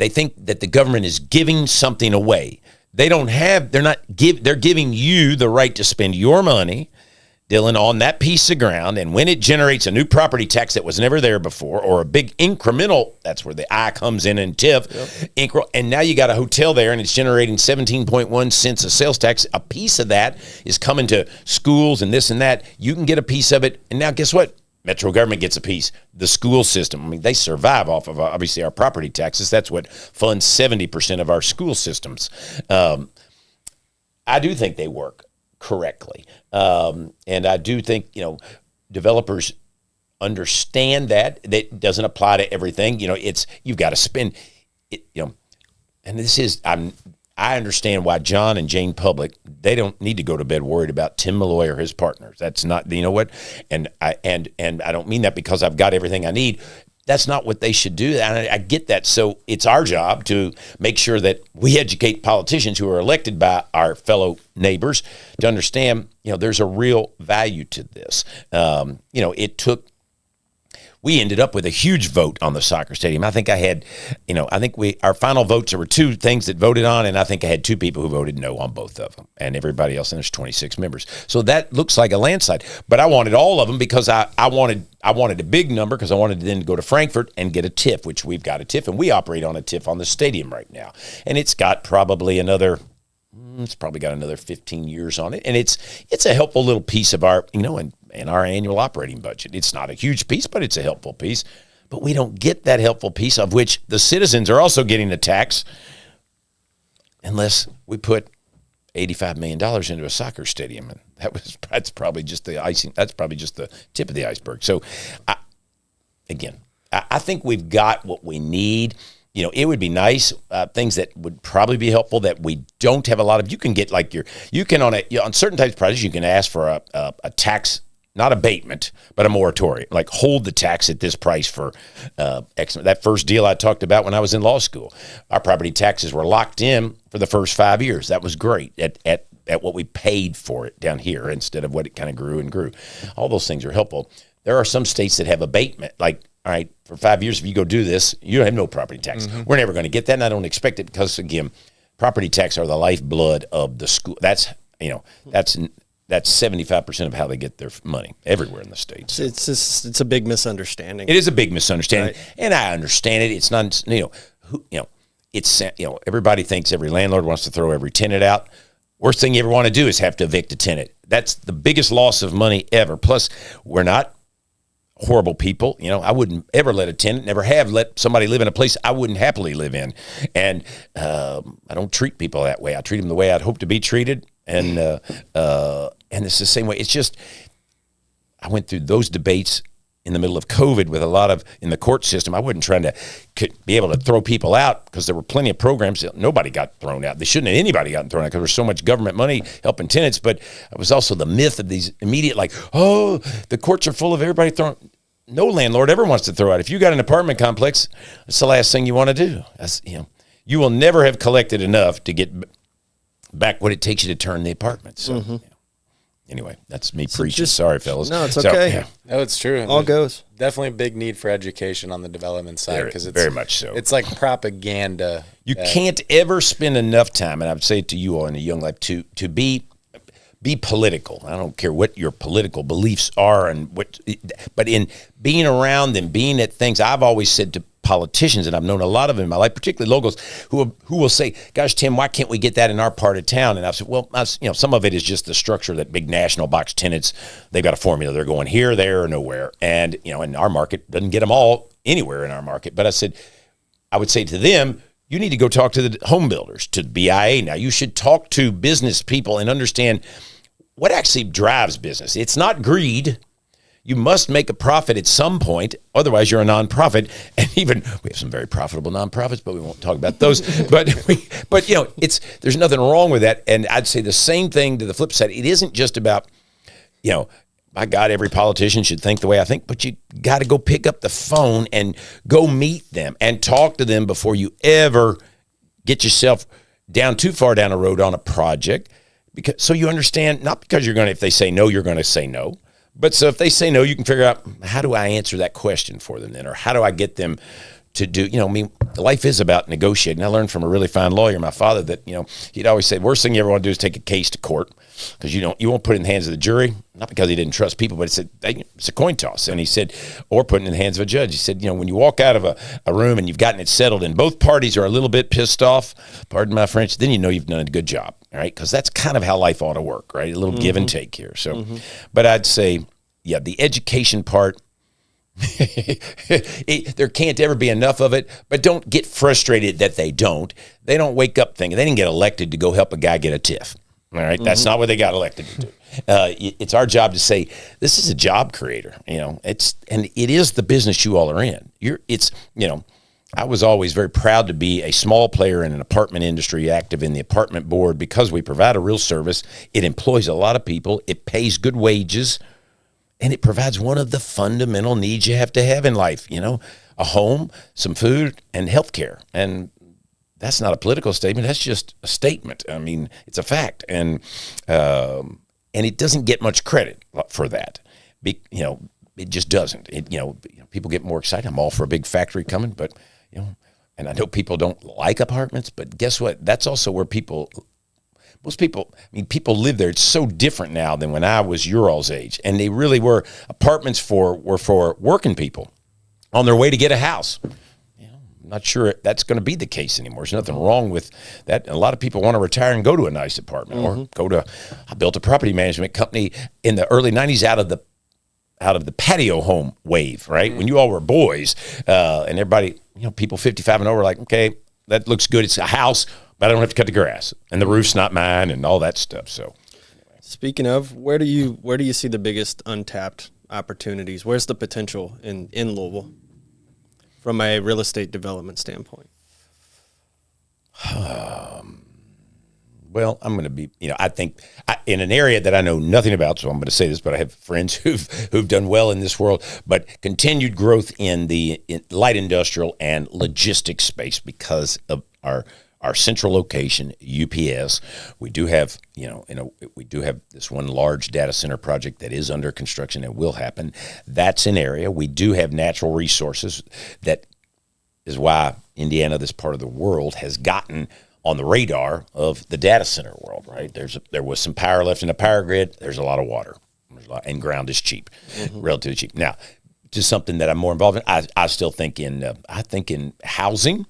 think that the government is giving something away. They're giving you the right to spend your money, Dylan, on that piece of ground, and when it generates a new property tax that was never there before, or a big incremental, that's where the I comes in TIF, and now you got a hotel there, and it's generating 17.1 cents of sales tax. A piece of that is coming to schools and this and that. You can get a piece of it, and now guess what? Metro government gets a piece. The school system, they survive off of, obviously, our property taxes. That's what funds 70% of our school systems. I do think they work correctly. And I do think, developers understand that. That doesn't apply to everything. You've got to spend it, and this is, I understand why John and Jane Public, they don't need to go to bed worried about Tim Mulloy or his partners. That's not, what? And I don't mean that because I've got everything I need. That's not what they should do. And I get that. So it's our job to make sure that we educate politicians who are elected by our fellow neighbors to understand, there's a real value to this. We ended up with a huge vote on the soccer stadium. I think our final votes, there were two things that voted on, and I think I had two people who voted no on both of them, and everybody else, and there's 26 members. So that looks like a landslide. But I wanted all of them because I wanted a big number because I wanted to then go to Frankfurt and get a TIF, which we've got a TIF, and we operate on a TIF on the stadium right now. And it's got probably another 15 years on it. And it's a helpful little piece of our, in our annual operating budget. It's not a huge piece, but it's a helpful piece. But we don't get that helpful piece of which the citizens are also getting a tax unless we put $85 million into a soccer stadium. And that's probably just the icing. That's probably just the tip of the iceberg. So, I think we've got what we need. It would be nice, things that would probably be helpful that we don't have a lot of. You can get on certain types of projects, you can ask for a tax, not abatement, but a moratorium, like hold the tax at this price for X. That first deal I talked about when I was in law school, our property taxes were locked in for the first 5 years. That was great at what we paid for it down here instead of what it kind of grew and grew. All those things are helpful. There are some states that have abatement, like, all right, for 5 years, if you go do this, you have no property tax. Mm-hmm. We're never going to get that, and I don't expect it because, again, property tax are the lifeblood of the school. That's 75% of how they get their money everywhere in the States. It's a big misunderstanding. It is a big misunderstanding, right. And I understand it. It's not, everybody thinks every landlord wants to throw every tenant out. Worst thing you ever want to do is have to evict a tenant. That's the biggest loss of money ever. Plus, we're not horrible people. I wouldn't ever let a tenant, never have let somebody live in a place I wouldn't happily live in. And I don't treat people that way. I treat them the way I'd hope to be treated. And it's the same way. It's just, I went through those debates in the middle of COVID with a lot of, in the court system. I wasn't trying to be able to throw people out because there were plenty of programs that nobody got thrown out. They shouldn't have anybody gotten thrown out because there was so much government money helping tenants. But it was also the myth of these immediate, the courts are full of everybody throwing. No landlord ever wants to throw out. If you got an apartment complex, that's the last thing you want to do. That's, you will never have collected enough to get back what it takes you to turn the apartment. So, Anyway, that's me preaching. Sorry, fellas. No, it's okay. Yeah. No, it's true. All goes. Definitely a big need for education on the development side because it's very much so. It's like propaganda. You can't ever spend enough time, and I would say it to you all in a young life, to be political. I don't care what your political beliefs are, but in being around and being at things, I've always said to politicians, and I've known a lot of them in my life, particularly locals, who will say, "Gosh, Tim, why can't we get that in our part of town?" And I've said, "Well, some of it is just the structure that big national box tenants. They've got a formula. They're going here, there, or nowhere, and and our market doesn't get them all anywhere in our market." But I would say to them, You need to go talk to the home builders, to the BIA now. You should talk to business people and understand what actually drives business. It's not greed. You must make a profit at some point. Otherwise, you're a nonprofit. And even we have some very profitable nonprofits, but we won't talk about those. but there's nothing wrong with that. And I'd say the same thing to the flip side. It isn't just about, my God, every politician should think the way I think, but you got to go pick up the phone and go meet them and talk to them before you ever get yourself down too far down a road on a project. So you understand, not because if they say no, you're going to say no. But so if they say no, you can figure out, how do I answer that question for them then? Or how do I get them to do, life is about negotiating. I learned from a really fine lawyer, my father, that, he'd always say, worst thing you ever want to do is take a case to court, because you won't put it in the hands of the jury, not because he didn't trust people, but it's a coin toss. And he said, or put it in the hands of a judge. He said, when you walk out of a room and you've gotten it settled and both parties are a little bit pissed off, pardon my French, then you've done a good job, all right? Because that's kind of how life ought to work, right? A little give and take here. So, but I'd say, the education part, there can't ever be enough of it, but don't get frustrated that they don't. They don't wake up thinking they didn't get elected to go help a guy get a TIF. All right, that's not what they got elected to do. It's our job to say this is a job creator. It is the business you all are in. I was always very proud to be a small player in an apartment industry, active in the apartment board, because we provide a real service. It employs a lot of people. It pays good wages. And it provides one of the fundamental needs you have to have in life, a home, some food, and health care. And that's not a political statement. That's just a statement. I mean, it's a fact. And it doesn't get much credit for that. It just doesn't. People get more excited. I'm all for a big factory coming, but, and I know people don't like apartments, but guess what? That's also where most people, people live there. It's so different now than when I was your all's age. And they really were. Apartments were for working people on their way to get a house. I'm not sure that's going to be the case anymore. There's nothing wrong with that. A lot of people want to retire and go to a nice apartment or I built a property management company in the early 90s out of the patio home wave, right? When you all were boys and everybody, people 55 and over were like, okay, that looks good. It's a house, but I don't have to cut the grass, and the roof's not mine, and all that stuff. So, speaking of, where do you see the biggest untapped opportunities? Where's the potential in Louisville from a real estate development standpoint? Well, I'm going to be, I think in an area that I know nothing about, so I'm going to say this, but I have friends who've done well in this world, but continued growth in light industrial and logistics space because of our central location, UPS. We do have, we do have this one large data center project that is under construction and will happen. That's an area. We do have natural resources. That is why Indiana, this part of the world, has gotten on the radar of the data center world, right? There was some power left in the power grid. There's a lot of water, and ground is cheap, relatively cheap. Now, to something that I'm more involved in, I still think in housing,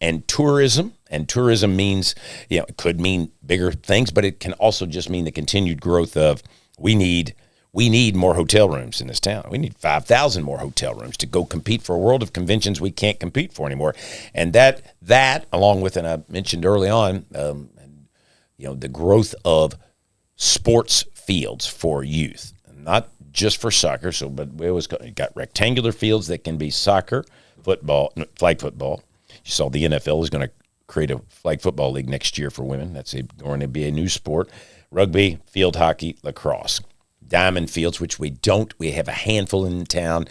and tourism. And tourism means, it could mean bigger things, but it can also just mean the continued growth of we need more hotel rooms in this town. We need 5,000 more hotel rooms to go compete for a world of conventions we can't compete for anymore. And that along with, and I mentioned early on, the growth of sports fields for youth, not just for soccer. But we always got rectangular fields that can be soccer, football, flag football. You saw the NFL is going to create a flag football league next year for women. That's going to be a new sport. Rugby, field hockey, lacrosse. Diamond fields, which we have a handful in town.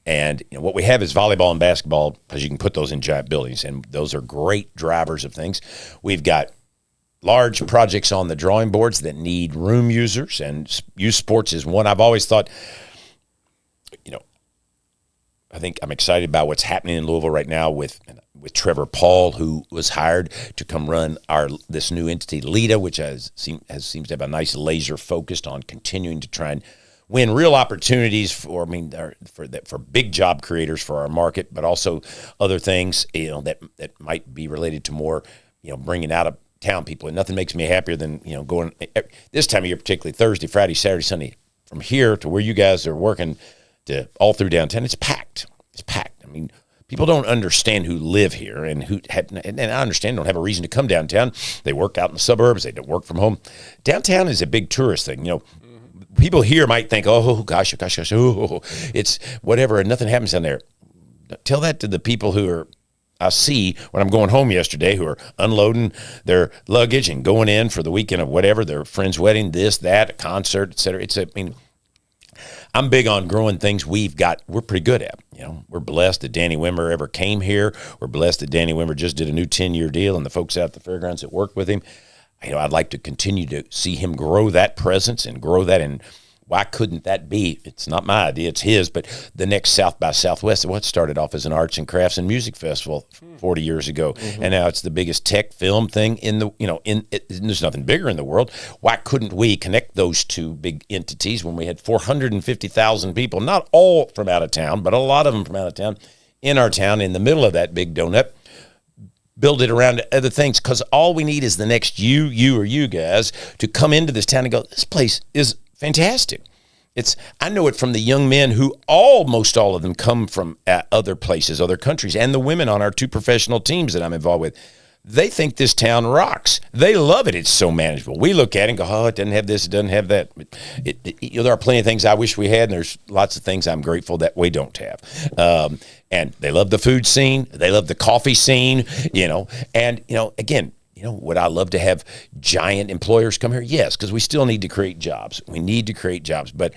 And what we have is volleyball and basketball, because you can put those in giant buildings, and those are great drivers of things. We've got large projects on the drawing boards that need room users, and youth sports is one. I've always thought, I think I'm excited about what's happening in Louisville right now with Trevor Paul, who was hired to come run this new entity, LEDA, which seems to have a nice laser focused on continuing to try and win real opportunities for big job creators for our market, but also other things that might be related to more bringing out of town people. And nothing makes me happier than going this time of year, particularly Thursday, Friday, Saturday, Sunday, from here to where you guys are working to all through downtown. It's packed. people don't understand who live here and and I understand don't have a reason to come downtown. They work out in the suburbs. They don't work from home. Downtown is a big tourist thing. People here might think, oh, gosh, oh, it's whatever, and nothing happens down there. Tell that to the people I see when I'm going home yesterday who are unloading their luggage and going in for the weekend of whatever, their friend's wedding, this, that, a concert, et cetera. I'm big on growing things we're pretty good at. We're blessed that Danny Wimmer ever came here. We're blessed that Danny Wimmer just did a new 10-year deal, and the folks out at the fairgrounds that work with him. I'd like to continue to see him grow that presence and grow that. And why couldn't that be? It's not my idea, it's his, but the next South by Southwest, what started off as an arts and crafts and music festival 40 years ago. And now it's the biggest tech film thing there's nothing bigger in the world. Why couldn't we connect those two big entities when we had 450,000 people, not all from out of town, but a lot of them from out of town, in our town, in the middle of that big donut, build it around other things, because all we need is the next you guys to come into this town and go, this place is fantastic. I know it from the young men who almost all of them come from other places, other countries, and the women on our 2 professional teams that I'm involved with. They think this town rocks. They love it. It's so manageable. We look at it and go, oh, it doesn't have this, it doesn't have that. There are plenty of things I wish we had, and there's lots of things I'm grateful that we don't have. And they love the food scene. They love the coffee scene, And, again, would I love to have giant employers come here? Yes, because we still need to create jobs. We need to create jobs. But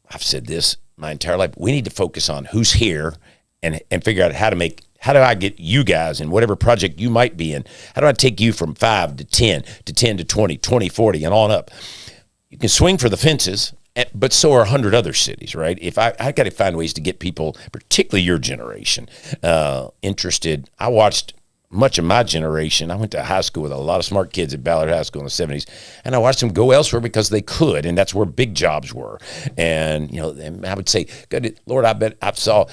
I've said this my entire life. We need to focus on who's here and figure out how do I get you guys in whatever project you might be in? How do I take you from 5 to 10 to 10 to 20, 20, 40, and on up? You can swing for the fences, but so are 100 other cities, right? If I got to find ways to get people, particularly your generation, interested. I watched much of my generation. I went to high school with a lot of smart kids at Ballard High School in the 70s, and I watched them go elsewhere because they could, and that's where big jobs were. And, and I would say, good Lord, I bet I saw,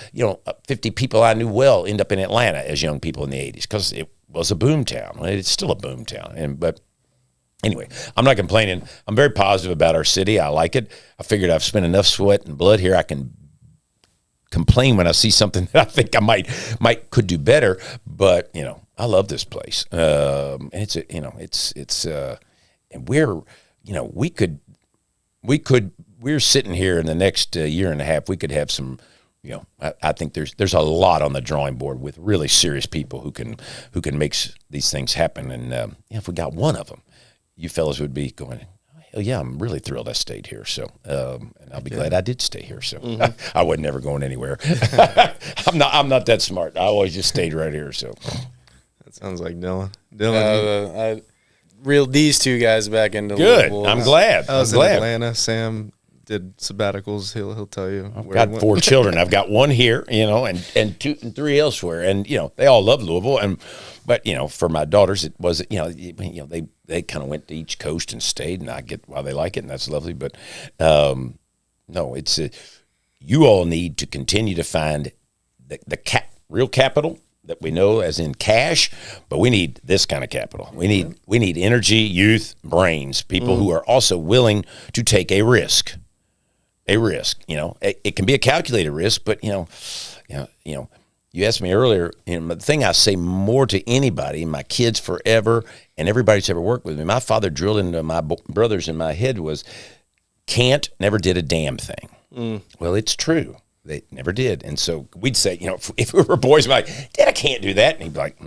50 people I knew well end up in Atlanta as young people in the 80s because it was a boom town. It's still a boom town. But anyway, I'm not complaining. I'm very positive about our city. I like it. I figured I've spent enough sweat and blood here. I can complain when I see something that I think I could do better, but I love this place. And and we're sitting here in the next year and a half, we could have some, I think there's a lot on the drawing board with really serious people who can make these things happen. And if we got one of them, you fellas would be going, hell yeah, I'm really thrilled I stayed here. So, and I'll be glad I did stay here. So I wasn't never going anywhere. I'm not that smart. I always just stayed right here. So that sounds like Dylan. I reeled these 2 guys back into good. Louisville. I'm glad. I was in Atlanta. Sam did sabbaticals. He'll tell you. I've got 4 children. I've got 1 here, and 2 and 3 elsewhere. And they all love Louisville. But for my daughters, it was they kind of went to each coast and stayed, and I get why they like it, and that's lovely. But no, it's you all need to continue to find the real capital that we know as in cash, but we need this kind of capital. We need energy, youth, brains, people who are also willing to take a risk. It can be a calculated risk, but you asked me earlier, the thing I say more to anybody, my kids forever, and everybody who's ever worked with me, my father drilled into my brothers in my head was, never did a damn thing. Well, it's true. They never did. And so we'd say, if we were boys, we'd be like, Dad, I can't do that. And he'd be like,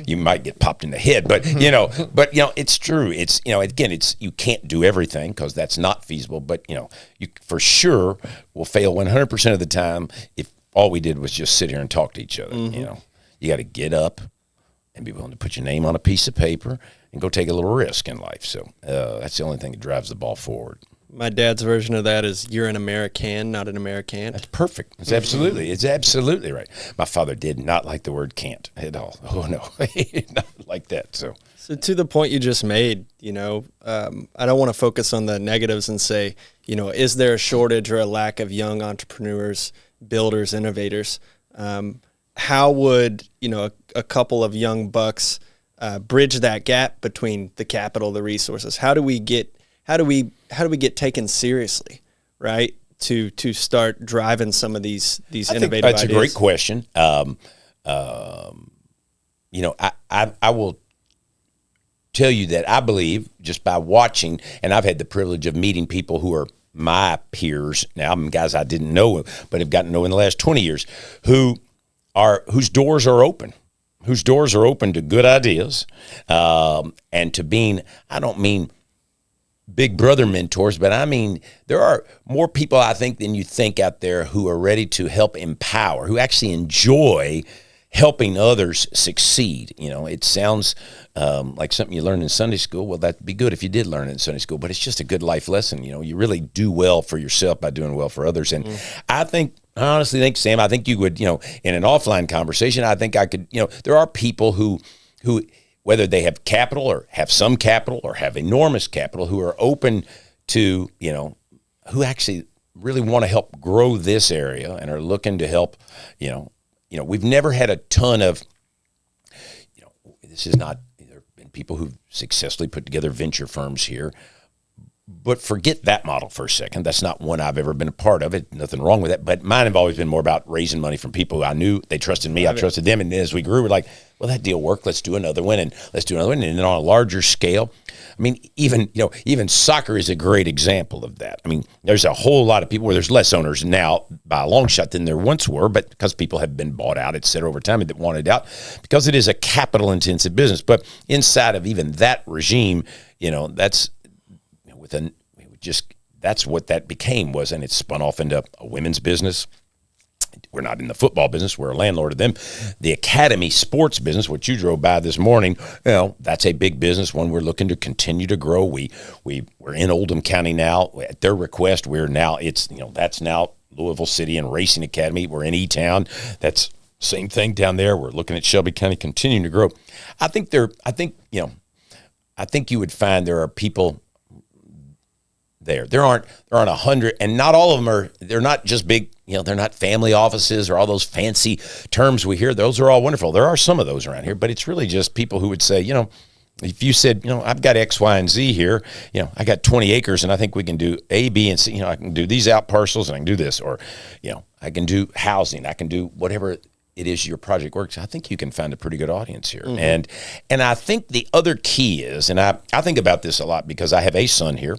you might get popped in the head. But, it's true. It's, again, you can't do everything because that's not feasible. But, you for sure will fail 100% of the time if all we did was just sit here and talk to each other. You got to get up and be willing to put your name on a piece of paper and go take a little risk in life. So that's the only thing that drives the ball forward. My dad's version of that is you're an American, not an American. That's perfect. It's absolutely right. My father did not like the word can't at all. Oh, no. Not like that. So to the point you just made, I don't want to focus on the negatives and say, is there a shortage or a lack of young entrepreneurs, builders, innovators? How would, a couple of young bucks bridge that gap between the capital, the resources? How do we get taken seriously, right? to start driving some of these I think innovative that's ideas? a great question. I will tell you that I believe just by watching, and I've had the privilege of meeting people who are my peers now, guys I didn't know but have gotten to know in the last 20 years, whose doors are open. Whose doors are open to good ideas, and to being, I don't mean big brother mentors, but I mean, there are more people, I think, than you think out there who are ready to help empower, who actually enjoy helping others succeed. It sounds like something you learn in Sunday school. Well, that'd be good if you did learn it in Sunday school, but it's just a good life lesson. You really do well for yourself by doing well for others. And I honestly think, Sam, I think you would, in an offline conversation, I think I could, there are people who, whether they have capital or have some capital or have enormous capital, who are open to, who actually really want to help grow this area and are looking to help, we've never had a ton of, this is not, there have been people who've successfully put together venture firms here, but forget that model for a second. That's not one I've ever been a part of. Nothing wrong with that. But mine have always been more about raising money from people who I knew. They trusted me. I trusted them. And as we grew, we're like, well, that deal worked. Let's do another one, and let's do another one. And then on a larger scale, I mean, even soccer is a great example of that. I mean, there's a whole lot of people where there's less owners now by a long shot than there once were, but because people have been bought out, et cetera, over time, that wanted out, because it is a capital-intensive business. But inside of even that regime, that's that's what that became, and it spun off into a women's business. We're not in the football business. We're a landlord of them. The academy sports business, what you drove by this morning, that's a big business, one we're looking to continue to grow. We're in Oldham County now. At their request, that's now Louisville City and Racing Academy. We're in E-Town. That's same thing down there. We're looking at Shelby County continuing to grow. I think you would find there are people there. There aren't 100, and not all of them they're not just big, they're not family offices or all those fancy terms we hear. Those are all wonderful. There are some of those around here, but it's really just people who would say, if you said, I've got X, Y, and Z here, I got 20 acres and I think we can do A, B, and C, I can do these out parcels and I can do this, or, I can do housing, I can do whatever it is your project works. I think you can find a pretty good audience here. Mm-hmm. And I think the other key is, and I think about this a lot because I have a son here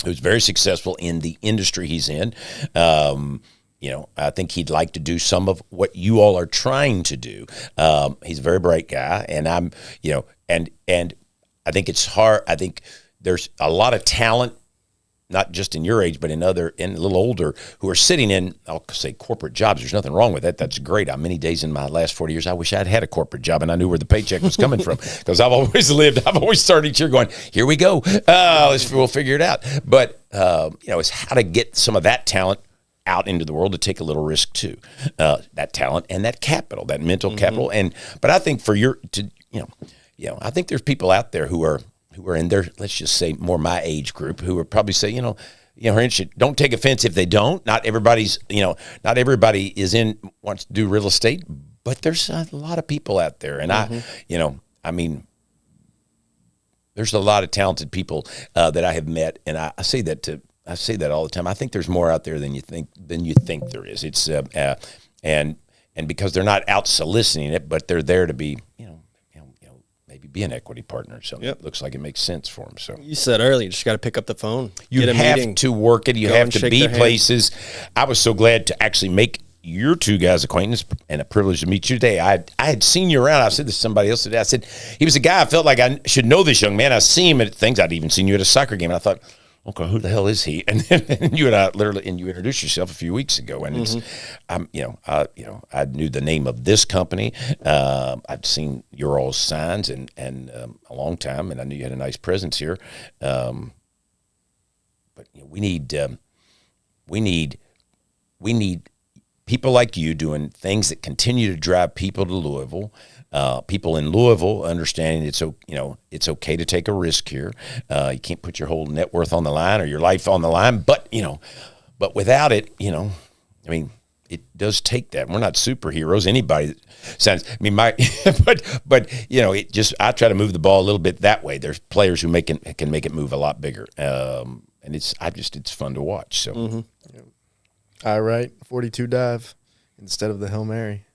who's very successful in the industry he's in. I think he'd like to do some of what you all are trying to do. He's a very bright guy, and I'm, and I think it's hard. I think there's a lot of talent, not just in your age, but in a little older, who are sitting in, I'll say, corporate jobs. There's nothing wrong with that. That's great. Many days in my last 40 years, I wish I'd had a corporate job and I knew where the paycheck was coming from, because I've always started each year going, here we go. We'll figure it out. But, it's how to get some of that talent out into the world to take a little risk too. That talent and that capital, that mental capital. But I think I think there's people out there who are in their, let's just say, more my age group, who would probably say, are interested. Don't take offense if they don't. Not everybody wants to do real estate, but there's a lot of people out there, and there's a lot of talented people that I have met, and I say that all the time. I think there's more out there than you think there is. It's and because they're not out soliciting it, but they're there to be, maybe be an equity partner. So it looks like it makes sense for them. So you said earlier, you just got to pick up the phone. You have to work it. You have to be places. I was so glad to actually make your two guys' acquaintance, and a privilege to meet you today. I had seen you around. I said this to somebody else today. I said, he was a guy I felt like I should know this young man. I see him at things. I'd even seen you at a soccer game, and I thought, okay, who the hell is he? And then you and I you introduced yourself a few weeks ago, and it's, I knew the name of this company. I'd seen your all's signs and a long time, and I knew you had a nice presence here. But we need people like you doing things that continue to drive people to Louisville. People in Louisville understanding it's okay to take a risk here. You can't put your whole net worth on the line or your life on the line, but without it, it does take that. We're not superheroes. Anybody that sounds, it just, I try to move the ball a little bit that way. There's players who can make it move a lot bigger. And it's fun to watch. So. I write 42 dive instead of the Hail Mary.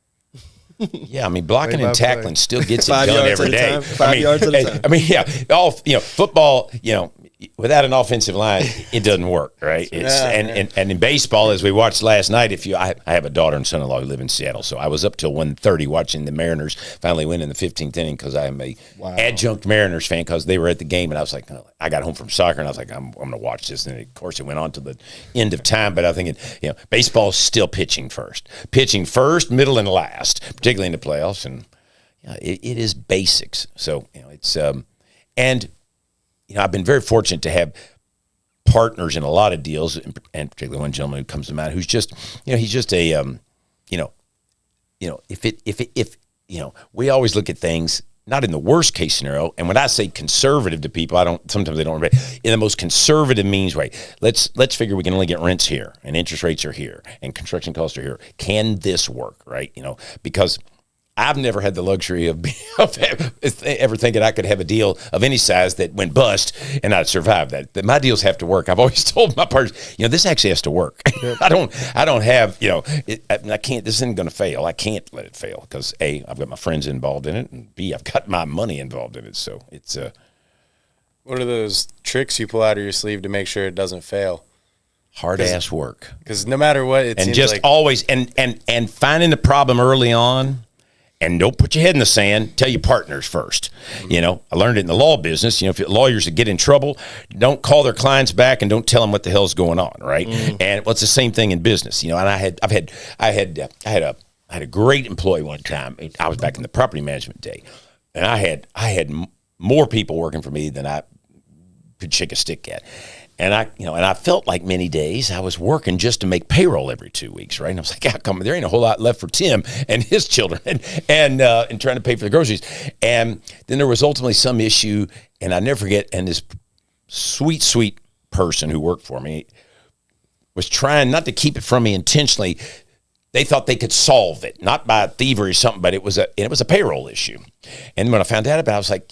Yeah, I mean, blocking Play by and tackling play. still gets it 5 done yards every at a day. time. 5 yards at a time. I mean, yeah, football, without an offensive line, it doesn't work, right? And in baseball, as we watched last night, I have a daughter and son-in-law who live in Seattle, so I was up till 1:30 watching the Mariners finally win in the 15th inning because I am a adjunct Mariners fan because they were at the game, and I was like, I got home from soccer, and I was like, I'm going to watch this, and of course it went on to the end of time, but I think baseball is still pitching first, middle, and last, particularly in the playoffs, and it is basics. So it's and. I've been very fortunate to have partners in a lot of deals, and particularly one gentleman who comes to mind who's just, he's just a, if we always look at things not in the worst case scenario. And when I say conservative to people, sometimes they don't remember. In the most conservative means, right? Let's figure we can only get rents here, and interest rates are here, and construction costs are here. Can this work, right? Because I've never had the luxury of ever thinking I could have a deal of any size that went bust and I'd survive that. My deals have to work. I've always told my partners, this actually has to work. I don't have, I can't, this isn't going to fail. I can't let it fail because A, I've got my friends involved in it, and B, I've got my money involved in it. So it's what are those tricks you pull out of your sleeve to make sure it doesn't fail? Hard ass work. Because no matter what, it seems just like always, and finding the problem early on. And don't put your head in the sand. Tell your partners first. I learned it in the law business. If lawyers that get in trouble, don't call their clients back and don't tell them what the hell's going on, right? And it's the same thing in business. And I had a great employee one time. I was back in the property management day, and I had more people working for me than I could shake a stick at. And I felt like many days I was working just to make payroll every 2 weeks, right? And I was like, how come there ain't a whole lot left for Tim and his children and trying to pay for the groceries? And then there was ultimately some issue, and I never forget, and this sweet person who worked for me was trying not to keep it from me intentionally. They thought they could solve it, not by thievery or something, but it was a payroll issue. And when I found out about it, I was like,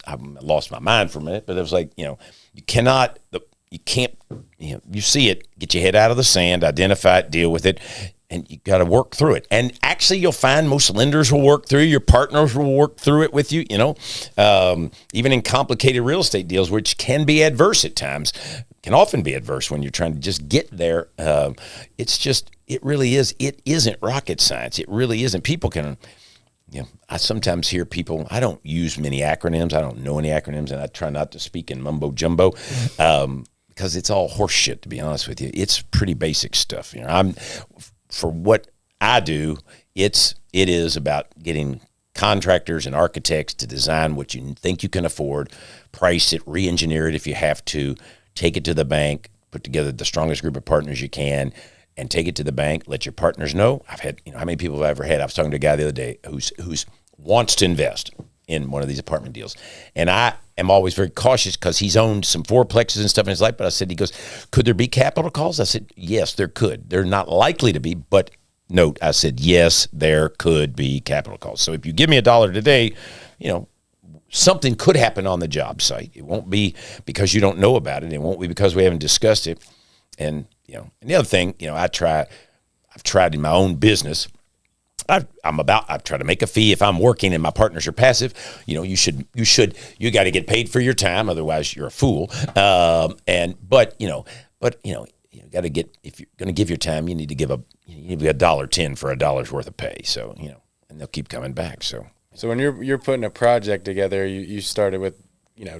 I lost my mind for a minute, but it was like, you can't, you see it, get your head out of the sand, identify it, deal with it, and you got to work through it. And actually, you'll find most lenders will work through, your partners will work through it with you, even in complicated real estate deals, which can be adverse at times. Can often be adverse when you're trying to just get there. It really is. It isn't rocket science. It really isn't. People can, I sometimes hear people, I don't use many acronyms. I don't know any acronyms, and I try not to speak in mumbo jumbo because it's all horse shit, to be honest with you. It's pretty basic stuff. For what I do, it is about getting contractors and architects to design what you think you can afford, price it, re-engineer it if you have to, take it to the bank, put together the strongest group of partners you can, and take it to the bank. Let your partners know. I've had, how many people have I ever had? I was talking to a guy the other day who's wants to invest in one of these apartment deals, and I am always very cautious because he's owned some fourplexes and stuff in his life. But I said, he goes, could there be capital calls? I said, yes, there could. They're not likely to be, but note, I said, yes, there could be capital calls. So if you give me $1 today, something could happen on the job site. It won't be because you don't know about it. It won't be because we haven't discussed it. And, and the other thing, I've tried in my own business. I try to make a fee if I'm working and my partners are passive. You got to get paid for your time. Otherwise you're a fool. But you got to get, if you're going to give your time, you need to give $1.10 for $1 worth of pay. So, and they'll keep coming back. So when you're putting a project together, you started with,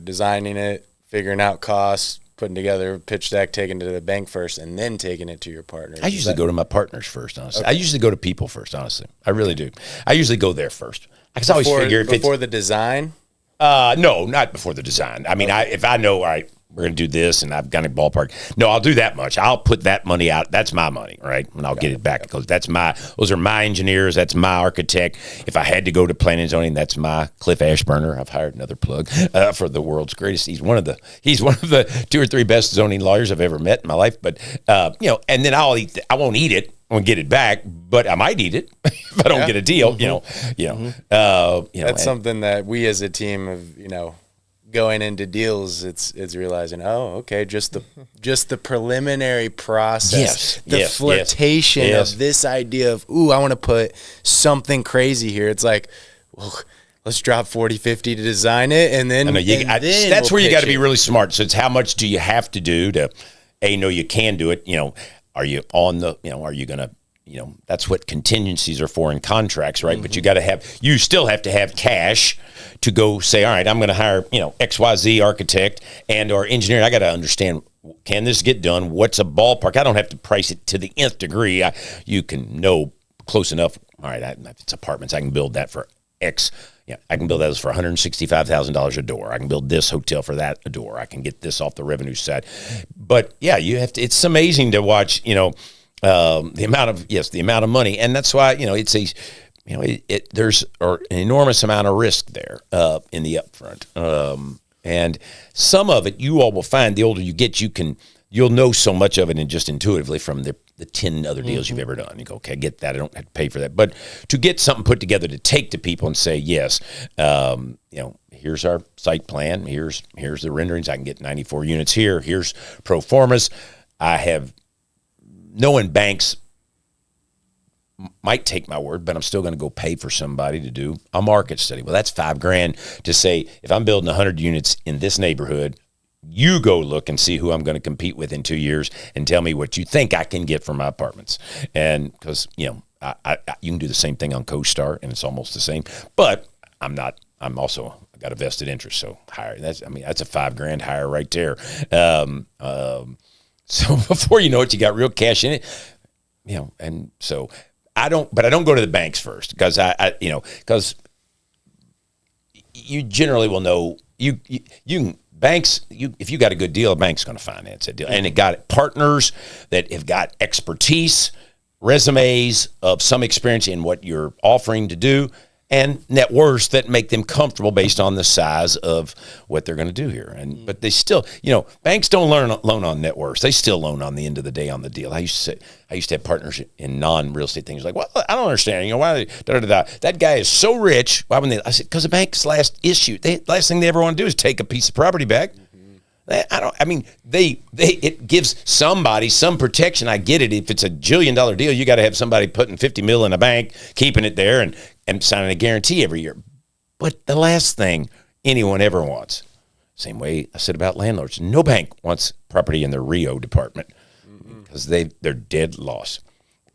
designing it, figuring out costs, putting together a pitch deck, taking it to the bank first, and then taking it to your partners. I usually go to my partners first, honestly. Okay. I usually go to people first, honestly. I really do. I usually go there first. I always figure before the design? No, not before the design. I mean, if I know, all right, we're going to do this, and I've got a ballpark. No, I'll do that much. I'll put that money out. That's my money, right? And I'll get it back because those are my engineers. That's my architect. If I had to go to planning and zoning, that's my Cliff Ashburner. I've hired another plug for the world's greatest. He's one of the 2 or 3 best zoning lawyers I've ever met in my life. But and then I won't eat it. I won't get it back, but I might eat it if I don't get a deal. That's something that we as a team have going into deals, it's realizing, oh, okay, just the preliminary process, the flirtation of this idea of, ooh, I want to put something crazy here. It's like, well, let's drop 40, 50 to design it, and then, that's where you got to be really smart. So it's how much do you have to do to know you can do it. Are you on the, are you going to, that's what contingencies are for in contracts, right? But you still have to have cash to go say, all right, I'm going to hire, XYZ architect and or engineer. I got to understand, can this get done? What's a ballpark? I don't have to price it to the nth degree. You can know close enough. All right, if it's apartments, I can build that for X. I can build those for $165,000 a door. I can build this hotel for that a door. I can get this off the revenue side. But yeah, you have to. It's amazing to watch. The amount of money, and that's why there's an enormous amount of risk there in the upfront, and some of it you all will find. The older you get, you'll know so much of it and just intuitively from the 10 other deals you've ever done. You go, okay, I get that. I don't have to pay for that. But to get something put together to take to people and say, yes, here's our site plan. Here's the renderings. I can get 94 units here. Here's pro formas. Knowing banks might take my word, but I'm still going to go pay for somebody to do a market study. Well, that's $5,000 to say, if I'm building 100 units in this neighborhood, you go look and see who I'm going to compete with in 2 years and tell me what you think I can get for my apartments. And because, you can do the same thing on CoStar and it's almost the same, but I'm also got a vested interest. So higher, that's a $5,000 higher right there. So before you know it, you got real cash in it, and so I don't go to the banks first because because you generally will know you can banks, if you got a good deal, a bank's going to finance that deal. And it got partners that have got expertise, resumes of some experience in what you're offering to do, and net worths that make them comfortable based on the size of what they're going to do here. But they still, banks don't loan on net worths. They still loan on the end of the day on the deal. I used to have partners in non-real estate things like, well, I don't understand. Why that guy is so rich. Why wouldn't they? I said, because the bank's last thing they ever want to do is take a piece of property back. It gives somebody some protection. I get it. If it's a $1 jillion deal, you got to have somebody putting $50 million in a bank, keeping it there, and signing a guarantee every year. But the last thing anyone ever wants, same way I said about landlords, no bank wants property in their Rio department because they're dead loss.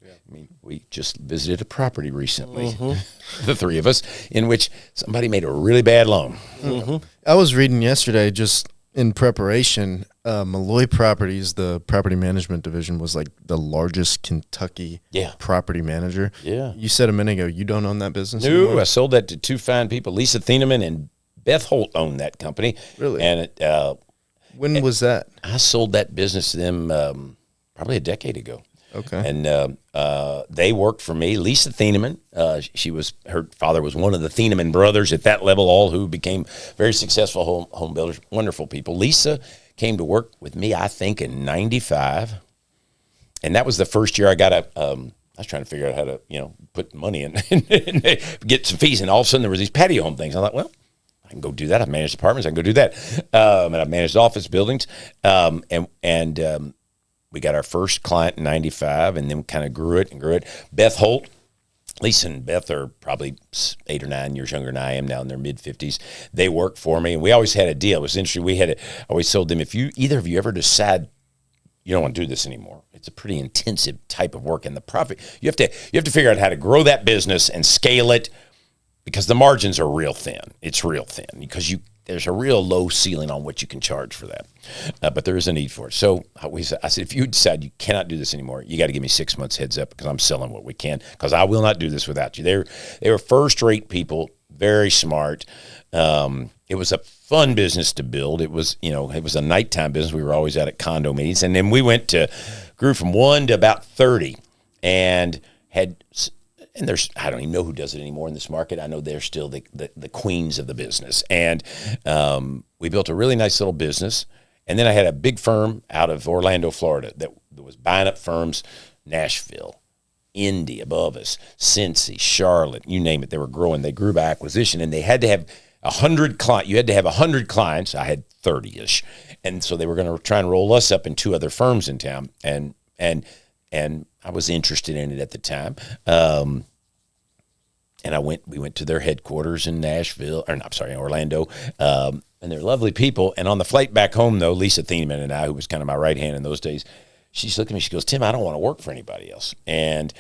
Yeah. We just visited a property recently, the three of us, in which somebody made a really bad loan. I was reading yesterday, just in preparation, Mulloy Properties, the property management division, was like the largest Kentucky property manager. Yeah. You said a minute ago you don't own that business anymore? No, I sold that to two fine people. Lisa Thieneman and Beth Holt owned that company. Really? And when was that? I sold that business to them probably a decade ago. Okay. And they worked for me. Lisa Thieneman, her father was one of the Thieneman brothers at that level, all who became very successful home builders, wonderful people. Lisa came to work with me, I think, in 95. And that was the first year I got I was trying to figure out how to, put money in and get some fees. And all of a sudden there was these patio home things. I thought, well, I can go do that. I've managed apartments. I can go do that. And I've managed office buildings. We got our first client in 95 and then kind of grew it. Beth Holt, Lisa and Beth are probably 8 or 9 years younger than I am now, in their mid-50s. They worked for me, and we always had a deal. It was interesting. I always told them, if either of you ever decide you don't want to do this anymore, it's a pretty intensive type of work, and the profit, you have to figure out how to grow that business and scale it, because the margins are real thin. It's real thin because there's a real low ceiling on what you can charge for that. But there is a need for it. So I said, if you decide you cannot do this anymore, you got to give me 6 months heads up, because I'm selling what we can, because I will not do this without you. They were first-rate people, very smart. It was a fun business to build. It was a nighttime business. We were always out at condo meetings. And then we grew from 1 to about 30 and I don't even know who does it anymore in this market. I know they're still the queens of the business. And we built a really nice little business. And then I had a big firm out of Orlando, Florida, that was buying up firms, Nashville, Indy above us, Cincy, Charlotte, you name it. They were growing. They grew by acquisition, and they had to have 100 clients. You had to have 100 clients. I had 30-ish. And so they were going to try and roll us up in 2 other firms in town. And I was interested in it at the time. And we went to their headquarters in Orlando. And they're lovely people. And on the flight back home, though, Lisa Thieneman and I, who was kind of my right hand in those days, she's looking at me, she goes, Tim, I don't want to work for anybody else. And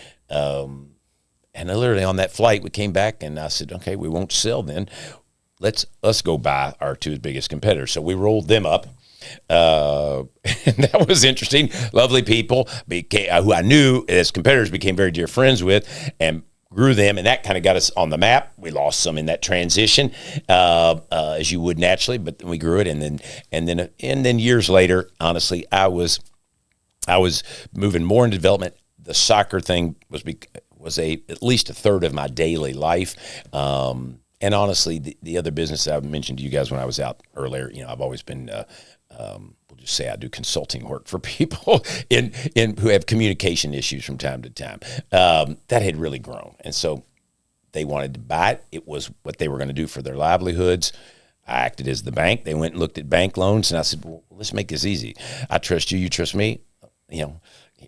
literally on that flight, we came back and I said, okay, we won't sell then. Let's go buy our 2 biggest competitors. So we rolled them up. And that was interesting. Lovely people who I knew as competitors, became very dear friends with, and grew them, and that kind of got us on the map. We lost some in that transition, as you would naturally, but we grew it, and then years later, honestly, I was moving more into development. The soccer thing was at least a third of my daily life. And honestly, the other business I mentioned to you guys when I was out earlier, I've always been, we'll just say I do consulting work for people who have communication issues from time to time. That had really grown. And so they wanted to buy it. It was what they were going to do for their livelihoods. I acted as the bank. They went and looked at bank loans, and I said, well, let's make this easy. I trust you. You trust me.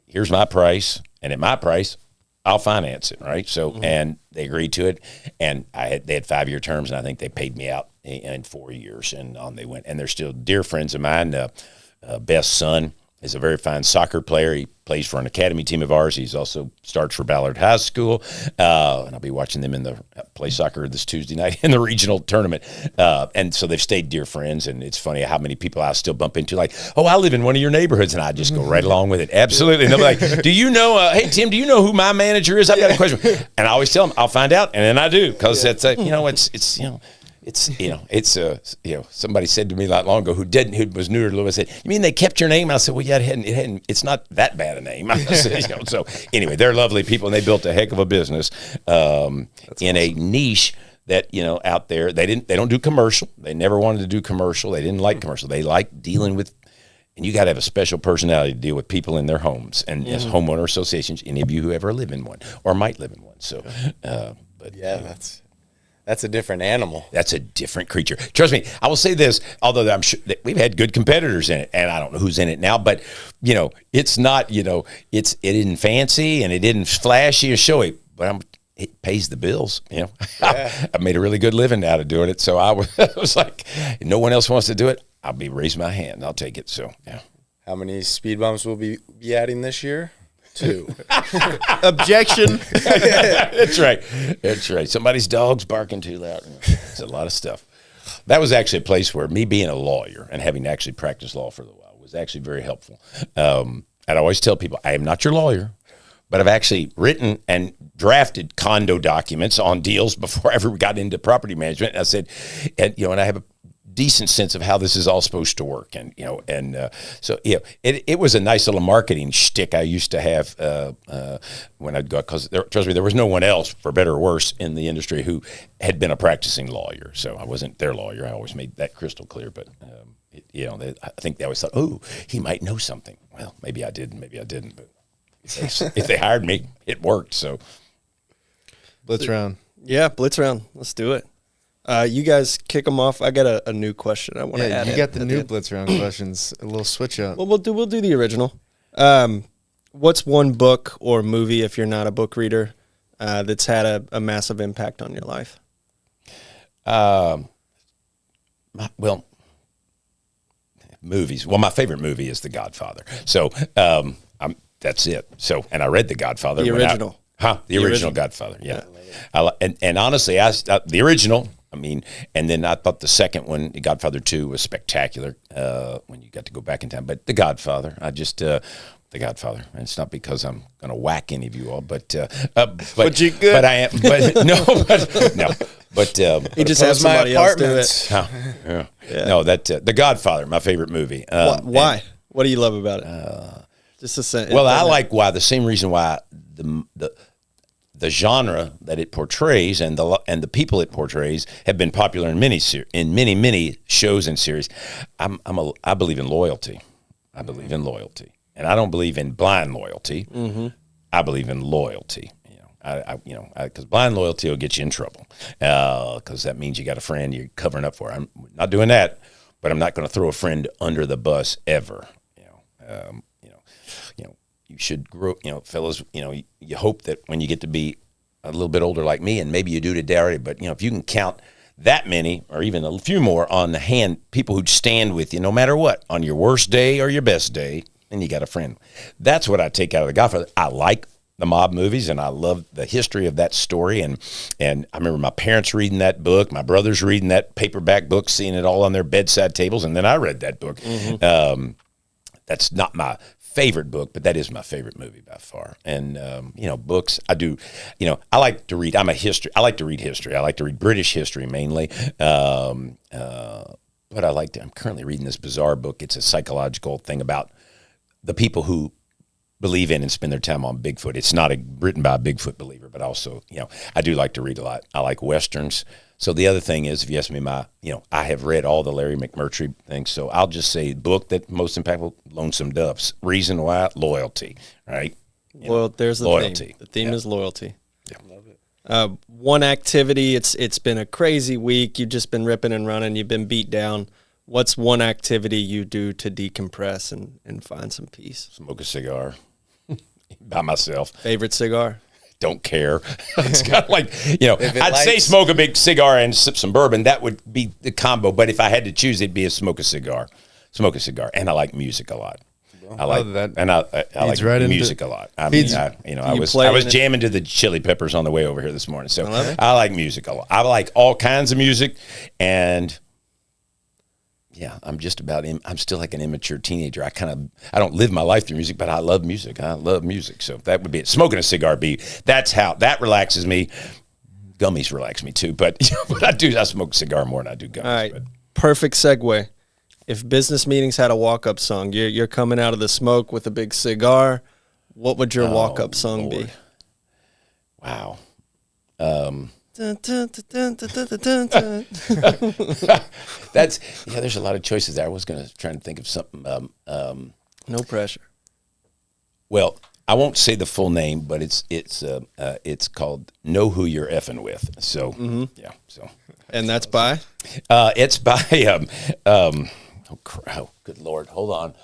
Here's my price. And at my price, I'll finance it, right? So, and they agreed to it, and they had 5-year terms, and I think they paid me out in 4 years, and on they went. And they're still dear friends of mine. Best son is a very fine soccer player. He plays for an academy team of ours. He's also starts for Ballard High School, and I'll be watching them play soccer this Tuesday night in the regional tournament. And so they've stayed dear friends, and it's funny how many people I still bump into, like, oh, I live in one of your neighborhoods, and I just go right along with it. Absolutely. And they'll be like, do you know, hey, Tim, do you know who my manager is? I've got a question. And I always tell them, I'll find out, and then I do, because that's, somebody said to me not long ago who was newer to Louisville, said, you mean they kept your name? I said, well, yeah, it's not that bad a name. I said, so anyway, they're lovely people, and they built a heck of a business in a niche that, out there. They don't do commercial. They never wanted to do commercial. They didn't like commercial. They like dealing with, and you got to have a special personality to deal with people in their homes and as homeowner associations, any of you who ever live in one or might live in one. So, but yeah, that's a different animal. That's a different creature. Trust me, I will say this, although I'm sure that we've had good competitors in it, and I don't know who's in it now, but, it's not, it isn't fancy and it isn't flashy or showy, but it pays the bills, Yeah. I made a really good living out of doing it, so I was like, no one else wants to do it, I'll be raising my hand. I'll take it, so, yeah. How many speed bumps will be adding this year? 2. Objection. That's right. Somebody's dog's barking too loud. It's a lot of stuff. That was actually a place where me being a lawyer and having actually practiced law for a while was actually very helpful. And I always tell people, I am not your lawyer, but I've actually written and drafted condo documents on deals before I ever got into property management. And I said, and I have a decent sense of how this is all supposed to work, and it was a nice little marketing shtick I used to have when I'd go, because trust me, there was no one else, for better or worse, in the industry who had been a practicing lawyer. So I wasn't their lawyer. I always made that crystal clear. But I think they always thought, oh, he might know something. Well, maybe I did, maybe I didn't. But if they hired me, it worked. So blitz round. Yeah, blitz round. Let's do it. You guys kick them off. I got a new question I want to add. You got the new blitz round questions. A little switch up. Well, we'll do the original. What's one book or movie, if you're not a book reader, that's had a massive impact on your life? Movies. Well, my favorite movie is The Godfather. So that's it. So, and I read The Godfather. The original. The original Godfather. Yeah. And honestly, the original. I mean, and then I thought the second one, Godfather 2, was spectacular when you got to go back in time. But The Godfather, The Godfather. And it's not because I'm going to whack any of you all, but you could. But I am. But no. But he just has somebody else do it. Yeah. No, The Godfather, my favorite movie. Why? What do you love about it? Just a sentence. Well, I like the same reason why the genre that it portrays and the people it portrays have been popular in many shows and series. I believe in loyalty. I believe in loyalty, and I don't believe in blind loyalty. Mm-hmm. I believe in loyalty. Because blind loyalty will get you in trouble. Because that means you got a friend you're covering up for. I'm not doing that, but I'm not going to throw a friend under the bus ever. You should grow. Fellas. You hope that when you get to be a little bit older like me, and maybe you do today already, but if you can count that many or even a few more on the hand, people who'd stand with you no matter what, on your worst day or your best day, then you got a friend. That's what I take out of The Godfather. I like the mob movies, and I love the history of that story, and I remember my parents reading that book, my brothers reading that paperback book, seeing it all on their bedside tables, and then I read that book. That's not my favorite book, but that is my favorite movie by far. And books, I do. I like to read. I like to read history. I like to read British history mainly. But I'm currently reading this bizarre book. It's a psychological thing about the people who believe in and spend their time on Bigfoot. It's not written by a Bigfoot believer, but also, I do like to read a lot. I like Westerns. So the other thing is, if you ask me I have read all the Larry McMurtry things, so I'll just say book that most impactful, Lonesome Doves. Reason why? Loyalty, right? There's the loyalty. theme. The theme is loyalty. Yeah. Love it. One activity, it's been a crazy week. You've just been ripping and running. You've been beat down. What's one activity you do to decompress and find some peace? Smoke a cigar by myself. Favorite cigar? Don't care. It's kind of like, I'd say smoke a big cigar and sip some bourbon. That would be the combo. But if I had to choose, it'd be a smoke a cigar. Smoke a cigar. And I like music a lot. I like that, and I like music a lot. I was jamming to the Chili Peppers on the way over here this morning. So I like music a lot. I like all kinds of music, and I'm still like an immature teenager. I don't live my life through music, but I love music. I love music. So that would be it. Smoking a cigar that's how that relaxes me. Gummies relax me too, but I smoke a cigar more than I do gummies. All right. Perfect segue. If business meetings had a walk-up song, you're coming out of the smoke with a big cigar, what would your walk-up song be? Wow. There's a lot of choices there. I was going to try and think of something. No pressure. Well, I won't say the full name, but it's called "Know Who You're Effing With." So yeah. So. And that's by? It's by. Oh, good Lord! Hold on.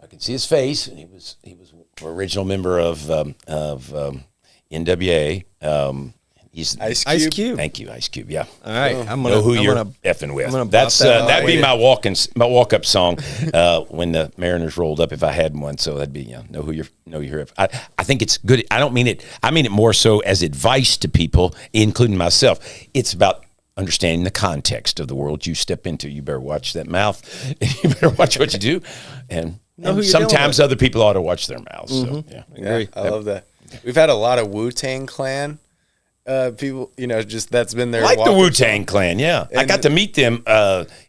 I can see his face, and he was an original member of NWA. He's Ice Cube. Thank you, Ice Cube. Yeah. All right. Know who you're effing with. That'd be my walk-up song when the Mariners rolled up if I had one. So that'd be know who you're. I think it's good. I don't mean it. I mean it more so as advice to people, including myself. It's about understanding the context of the world you step into. You better watch that mouth, and you better watch what you do. And sometimes other people ought to watch their mouths. So yeah, agree. I love that. We've had a lot of Wu-Tang Clan people, just that's been their the Wu-Tang Clan. Yeah, and I got to meet them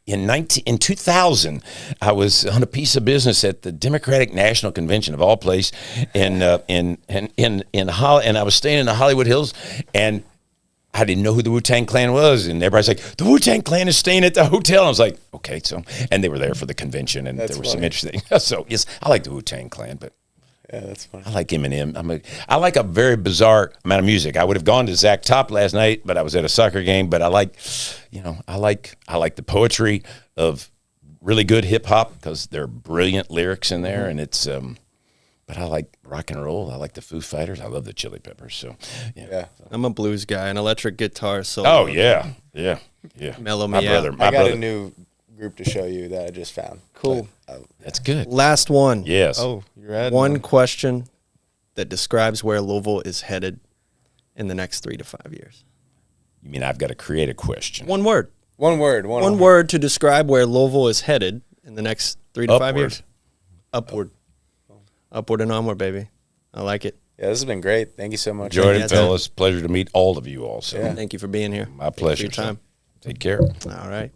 in 2000. I was on a piece of business at the Democratic National Convention of all place in Hollywood, and I was staying in the Hollywood Hills, and I didn't know who the Wu-Tang Clan was, and everybody's like, the Wu-Tang Clan is staying at the hotel. And I was like, okay, and they were there for the convention, and there were some interesting. So yes, I like the Wu-Tang Clan, but. Yeah, that's funny. I like Eminem. I like a very bizarre amount of music. I would have gone to Zach Top last night, but I was at a soccer game. But I like the poetry of really good hip hop because there are brilliant lyrics in there, and it's. But I like rock and roll. I like the Foo Fighters. I love the Chili Peppers. So yeah. I'm a blues guy, an electric guitar solo. Oh yeah. Mellow me out. I got a new group to show you that I just found. Cool. That's good. Last one. Yes. Oh, you're adding one question that describes where Louisville is headed in the next 3 to 5 years. You mean I've got to create a question? One word. One word to describe where Louisville is headed in the next 3 to 5 years. Upward. Upward and onward, baby. I like it. Yeah, this has been great. Thank you so much. Jordan, fellas, pleasure to meet all of you also. Yeah. Thank you for being here. My pleasure. Thank you for your time. Take care. All right.